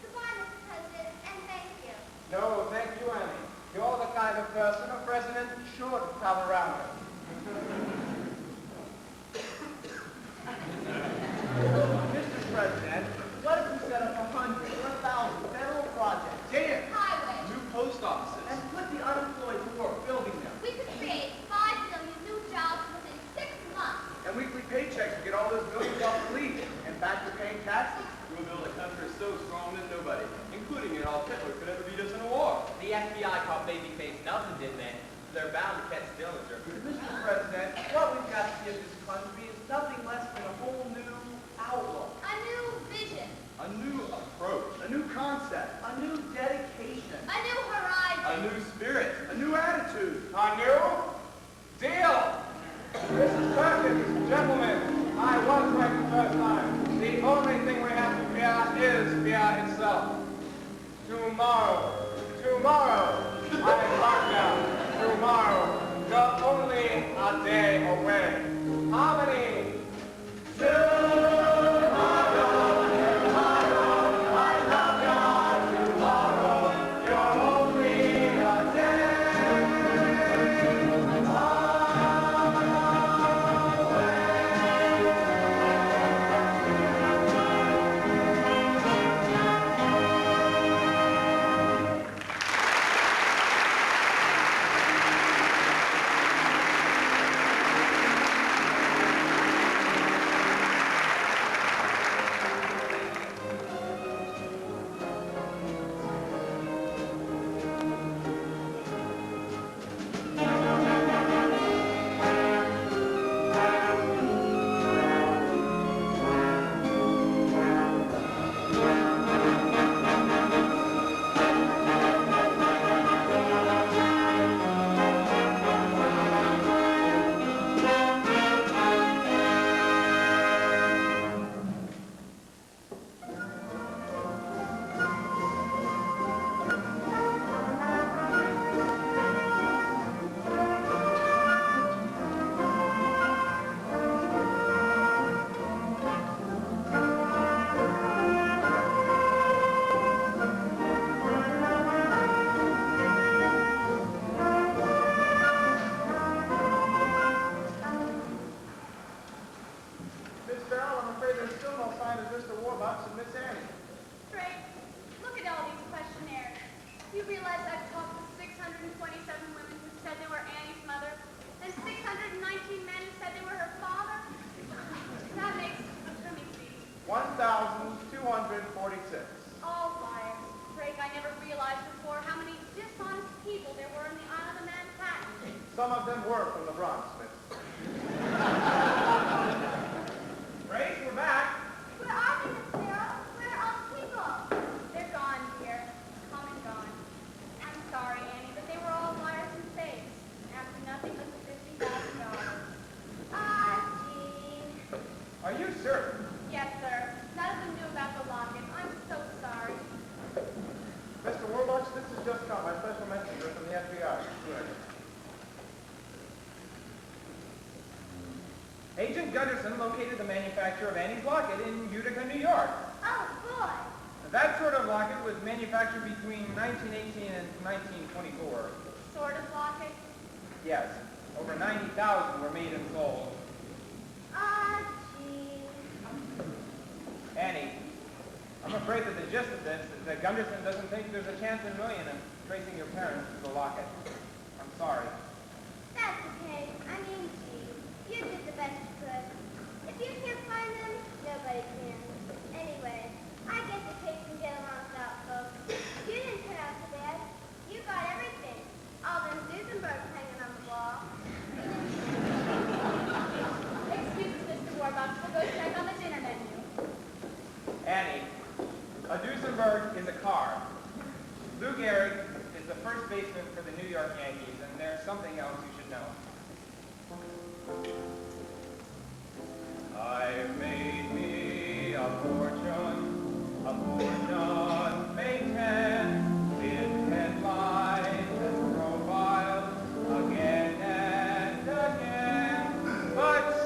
Goodbye, Mr. President, and thank you. No, thank you, Annie. You're the kind of person a president should have around him. Mr. President, what if we set up 100 or 1,000 federal projects? Did Highway. New post offices. And put the unemployed to work building them. We could create 5 million new jobs within 6 months. And weekly paychecks to get all those billions off the lead. And back to paying taxes. We'll build a country so strong that nobody, including Adolf Hitler, could ever beat us in a war. The FBI caught babyface Nelson, did they? They're bound to catch Dillinger. Mr. President, what we've got to give this country is nothing less than a whole new outlook. A new vision. A new approach. A new concept. A new dedication. A new horizon. A new spirit. A new attitude. A new deal. Mrs. Perkins, gentlemen, I was right the first time. The only thing we have to fear is fear itself. Tomorrow, I'm locked down. Tomorrow, you're only a day away. Harmony. Some of them were from the Bronx, Miss. Grace, we're back. Where are they, Miss Sarah? Where are all the people? They're gone, dear. Come and gone. I'm sorry, Annie, but they were all liars and fakes. After nothing but the $50,000. Ah, Jean. Are you certain? Yes, sir. None of them knew about the locket. I'm so sorry. Mr. Warbucks, this has just come by special messenger from the FBI. Good. Agent Gunderson located the manufacturer of Annie's locket in Utica, New York. Oh, boy. That sort of locket was manufactured between 1918 and 1924. Sort of locket? Yes. Over 90,000 were made and sold. Ah, Jean. Annie, I'm afraid that the gist of this is that Gunderson doesn't think there's a chance in a million of tracing your parents to the locket. I'm sorry. That's okay. I mean, Jean, you did the best you could. If you can't find them, nobody can. Anyway, I guess the case can get along without folks. You didn't turn out so bad. You got everything. All them Duesenbergs hanging on the wall. Excuse me, Mr. Warbucks. We'll go check on the dinner menu. Annie, a Duesenberg is a car. Lou Gehrig is the first baseman for the New York Yankees, and there's something else you should know. I've made me a fortune made 10, with headlines and profiles again and again, but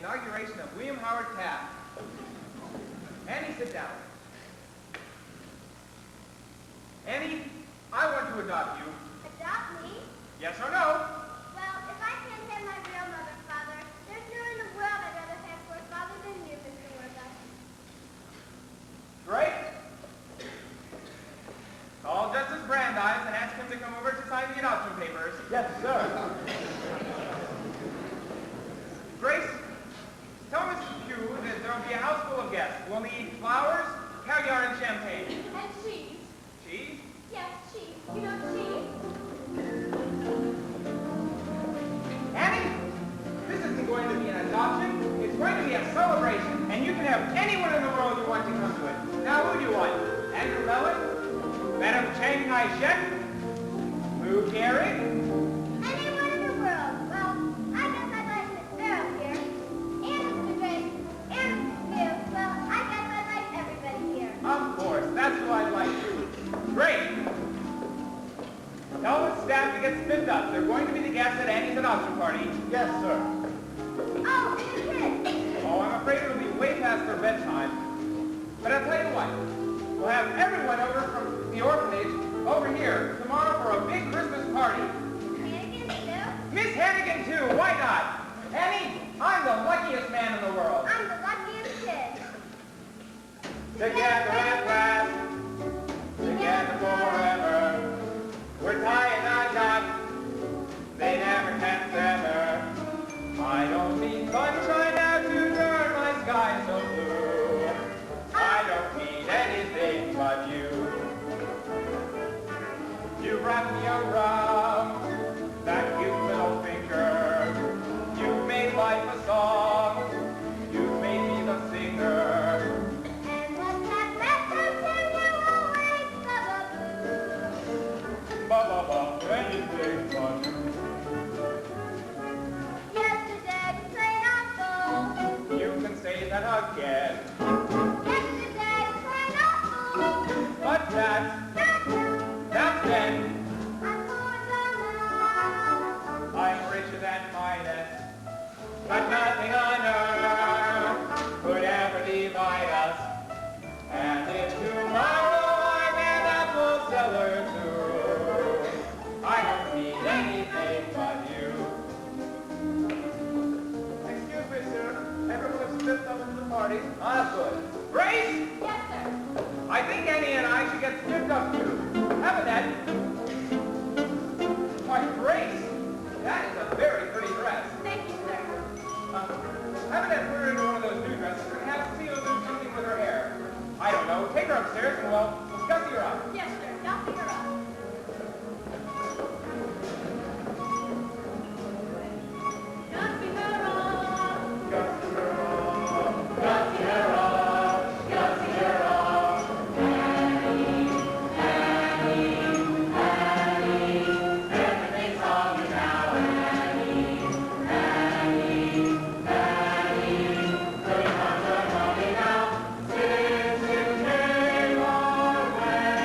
inauguration of William Howard Taft. Annie, sit down. Annie, I want to adopt you. Adopt me? Yes or no? Well, if I can't have my real mother, Father, there's no in the world I'd rather have for a father than you, Mr. Wortha. Great. Call Justice Brandeis and ask him to come over to sign the adoption papers. Yes, sir. Grace, tell Mrs. Pugh that there will be a house full of guests. We'll need flowers, caviar, and champagne. And cheese. Cheese? Yes, cheese. You know cheese? Annie, this isn't going to be an adoption. It's going to be a celebration, and you can have anyone in the world you want to come to it. Now, who do you want? Andrew Mellon? Madam Chiang Kai-shek? Lou Gehrig? Anyone in the world. Well, I guess I'd like Miss Earl here. And Mr. Drake. And Mrs. Pugh. Well, I guess I'd like everybody here. Of course, that's who I'd like too. Great. Tell the staff to get spinned up. They're going to be the guests at Annie's adoption party. Yes, sir. Oh, and the kids. Oh, I'm afraid it'll be way past their bedtime. But I'll tell you what. We'll have everyone over from the orphanage over here tomorrow for a big Christmas party. Hannigan, too? Miss Hannigan too, why not? Annie, I'm the luckiest man in the world. I'm the luckiest kid. Together at last, together forever. We're tying our knots, they never can sever. I don't need sunshine now to turn my sky so blue. I don't need anything but you. You wrap me around that cute little finger. You've made life a song. You've made me the singer. And what's that message in you always, Ba-ba-ba, anything but you. Yesterday you played awful. You can say that again. Yesterday you played awful. But that's then. I'm poor than I'm richer than Midas. But nothing on earth could ever divide us. And if tomorrow I'm an apple seller too, I don't need anything but you. Excuse me, sir. Everyone has slipped up into the party. Ah, good. Grace! Yes, sir. I think Annie and I should get skipped up too. Haven't that? Why, Grace, that is a very pretty dress. Thank you, sir. Haven't that put her into one of those new dresses? Perhaps Theo do something with her hair. I don't know. Take her upstairs and we'll gussy her up. Yes, sir. I'll pick her up. Gussy her up. Gussy her up. Gussy her up, gussy her up. Annie, Annie, Annie. Everything's on you now, Annie, Annie, Annie. Good times are coming now since you came our way.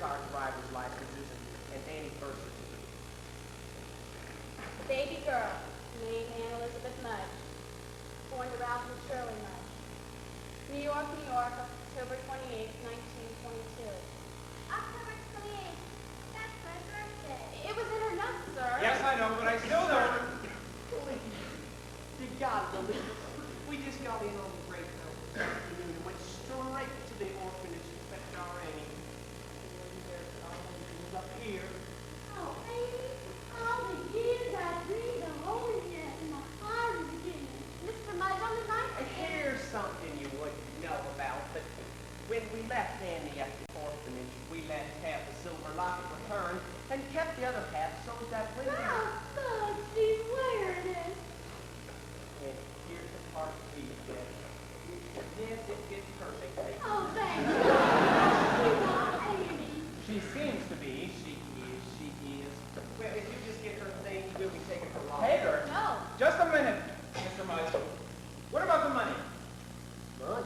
car driver's licenses and Annie's birth certificate. Baby girl, named Anne Elizabeth Mudge. Born to Ralph and Shirley Mudge. New York, October 28, 1922. October 28th. That's my birthday. It was in her notes, sir. Yes, I know, but I still don't. Please, you gotta believe it. We just got in on the break this afternoon and went straight to the orphanage to fetch our Annie. She's up here. Oh, baby, all the years I dreamed of holding you in my arms again. Mr. Mudge on the night. Here's something you wouldn't know about, but when we left Annie at the orphanage, we let half the silver locket return and kept the other half so that when Wow, Mudge, she's wearing it. And here's the part we get. Yes, it fits perfectly. Oh, thank you. She's our Annie. She seems to be. She is. Well, if you just get her things, we'll be taking her along. Hey there. No. Just a minute, Mr. Mudge. What about the money? Money?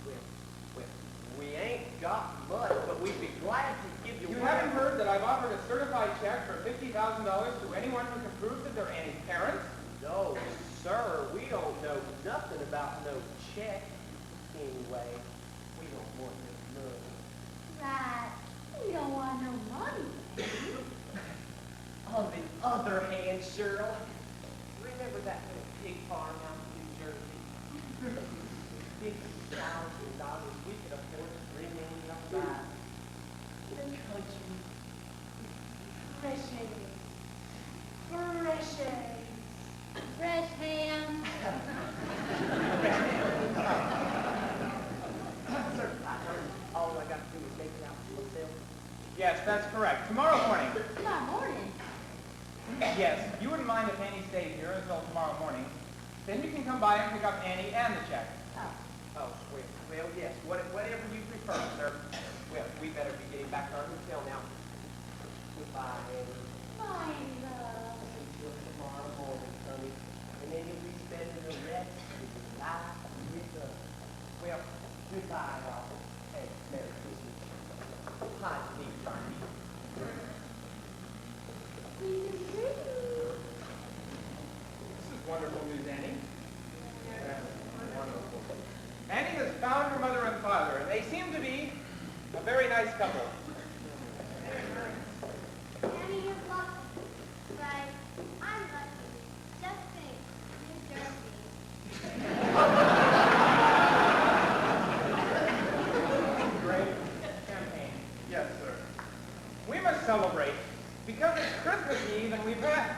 Well, we ain't got much, but we'd be glad to give you You whatever. haven't heard that I've offered a certified check for $50,000 to anyone who can prove that they're Annie's parents? No, sir, we don't know nothing about no check. Anyway, we don't want no money. Right. We don't want no money. On the other hand, Cheryl, remember that little pig farm out in New Jersey? $50,000 we could afford to bring in up back to the country. Fresh eggs. Fresh eggs. Fresh ham. All I got to do is make it out to myself. Yes, that's correct. Tomorrow morning. Tomorrow morning. Yes, you wouldn't mind if Annie stayed here until tomorrow morning. Then you can come by and pick up Annie and the check. Oh, well, yes, whatever you prefer, sir. Well, we better be getting back to our hotel now. Goodbye, Annie. My love. Until tomorrow morning, honey. And then you'll be spending the rest of your life with us. Well, goodbye, y'all. And Merry Christmas. Hi, Steve, Johnny. This is wonderful news, Annie. Wonderful. Annie has found her mother and father, and they seem to be a very nice couple. Annie is lucky. Right. I'm lucky. Just think. New Jersey. Great campaign. Yes, sir. We must celebrate because it's Christmas Eve and we've heard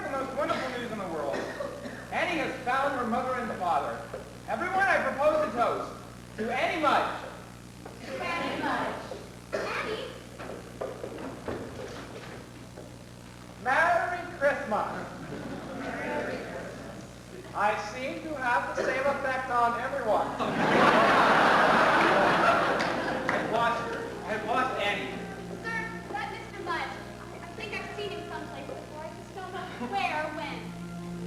the most wonderful news in the world. Annie has found her mother and father. Everyone, I propose a toast to Annie Mudge. Annie Mudge. Annie. Merry Christmas. I seem to have the same effect on everyone. I've lost Annie. Sir, that Mr. Mudge. I think I've seen him someplace before. I just don't know where or when.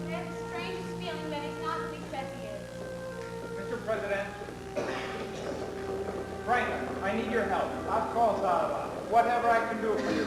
But I have the strangest feeling that he's not who he says he is. Mr. President, Franklin, I need your help. Of course, whatever I can do for you.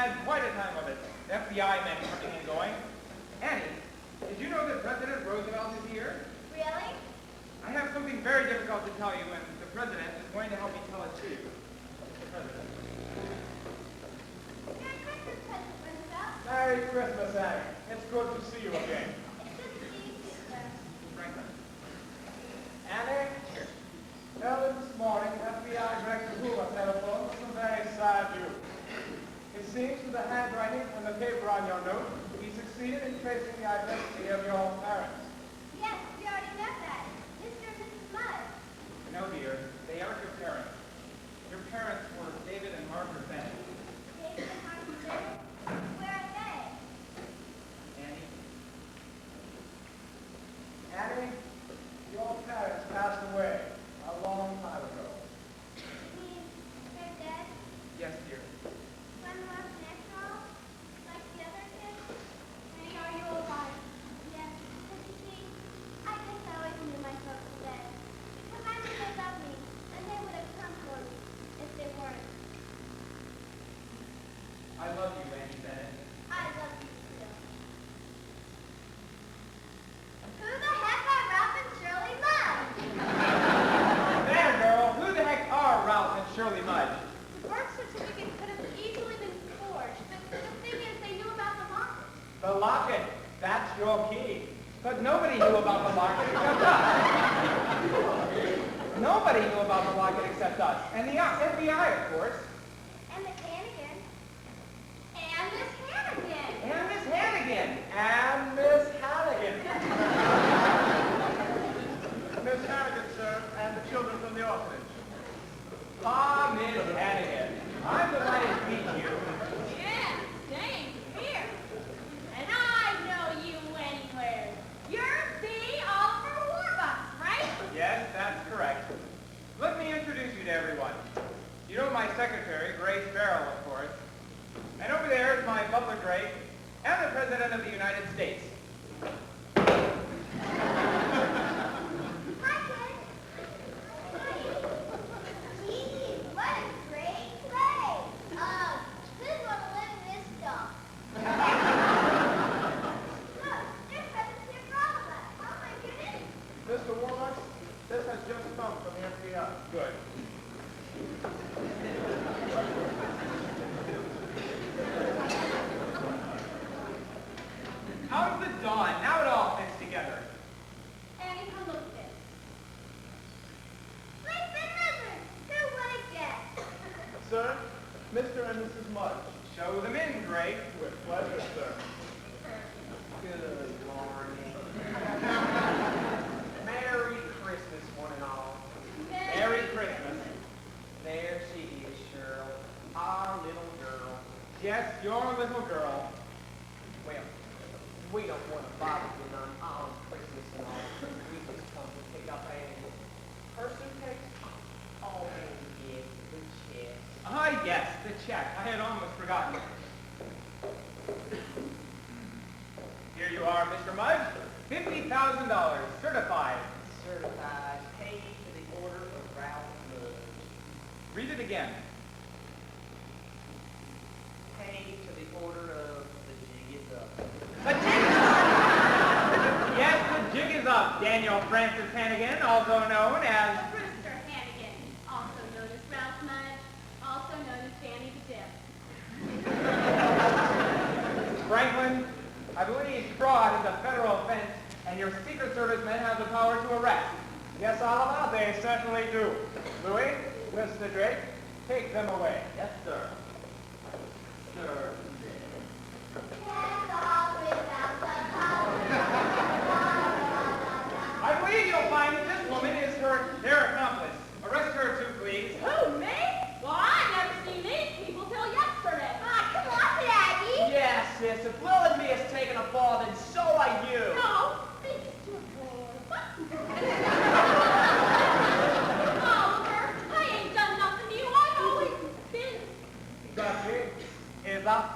had quite a time of it. FBI men coming and going. Annie, did you know that President Roosevelt is here? Really? I have something very difficult to tell you, and the President is going to help me tell it to you. Mr. President. Merry Christmas, President Roosevelt. Merry Christmas, Annie. It's good to see you again. It's good to see you too, sir. Franklin. Annie, early this morning, FBI Director Hoover telephoned with some very sad news. It seems from the handwriting on the paper on your note, he succeeded in tracing the identity of your parents. Yes, we already know that. Mr. and Mrs. Mudd. No, dear, they aren't your parents. Your parents were David and Margaret Bennett. David and Martha Bennett. Where are they? Annie, Annie, your parents passed away a long time ago. You mean they're dead? yes, dear. One was natural? Like the other kids? Annie, are you alive? Yes. Because you see, I guess I always knew my folks were dead. Because I knew they loved me, and they would have come for me if they weren't. I love you, Annie Bennett. I love you too. Who the heck are Ralph and Shirley Mudd? There, girl. Who the heck are Ralph and Shirley Mudd? The birth certificate could have easily been forged, but the thing is, they knew about the locket. The locket. That's your key. But nobody knew about the locket except us. Nobody knew about the locket except us. And the FBI, of course. And Miss Hannigan. And Miss Hannigan. And Miss Hannigan. And Miss Hannigan. Miss Hannigan, sir, and the children from the orphanage. Ah, Miss Hannigan. I'm delighted to meet you. Yeah, same here. And I know you anywhere. You're the Oliver Warbucks, right? Yes, that's correct. Let me introduce you to everyone. You know my secretary, Grace Farrell, of course. And over there is my butler, Drake, and the President of the United States. Hi, kids. Gee, what a great place. Who'd want to live in this stuff? Look, there's presents here for all of us. Oh, my goodness. Mr. Warbucks, this has just come from the FBI. Good. Out of the dawn. Now it all fits together. Annie, come look at this. Sleep and lizards. Who would have guessed? Sir, Mr. and Mrs. Mudd. Show them in, Drake. With pleasure, sir. Good morning. Merry Christmas, one and all. Merry Christmas. There she is, Shirley, our little girl. Yes, your little girl. Well, we don't want to bother you none on Christmas and all. We just come to pick up Annie. Her suitcase? Oh, yes, the check. Ah, yes, the check. I had almost forgotten. Here you are, Mr. Mudge. $50,000, certified. Certified, paid to the order of Ralph Mudd. Read it again. Paid to the order of the jig is up. The jig is up! Yes, the jig is up. Daniel Francis Hannigan, also known as... Brewster Hannigan, also known as Ralph Mudd, also known as Danny the Dip. Franklin, I believe fraud is a federal offense, and your Secret Service men have the power to arrest. Yes, Oliver, they certainly do. Louis, Mr. Drake, take them away. Yes, sir. Sir. That's all without the power. I believe you'll find that this woman is their accomplice. Arrest her too, please. Who, me? Well, I never seen these people till yesterday. Ah, come on, Daddy. Yes, sis. If Will and me has taken a fall, then so are you. No, these two boys. Oliver, I ain't done nothing to you. I've always been. Ducky, is that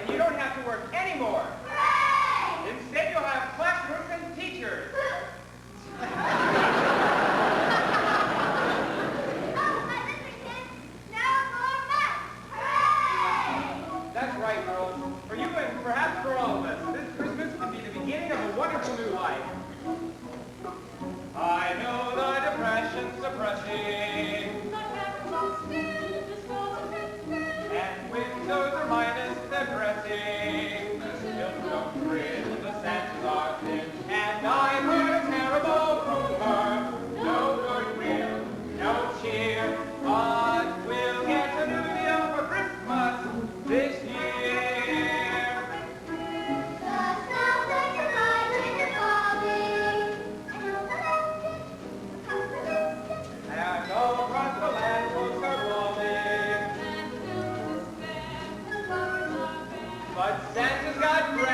and you don't have to work anymore. Hooray! Instead, you'll have classrooms and teachers. Oh, my listening kids, now more math. Hooray! That's right, girls. For you and perhaps for all of us, this Christmas can be the beginning of a wonderful new life. I know the depression's suppressing, and windows are minus depressing. Still don't grin, the Santas are thin, and I heard a terrible rumor. No goodwill, no cheer, but we'll get a new deal for Christmas this year. The snowflakes are rising and falling, And all across the land folks are rolling. But Santa's got friends.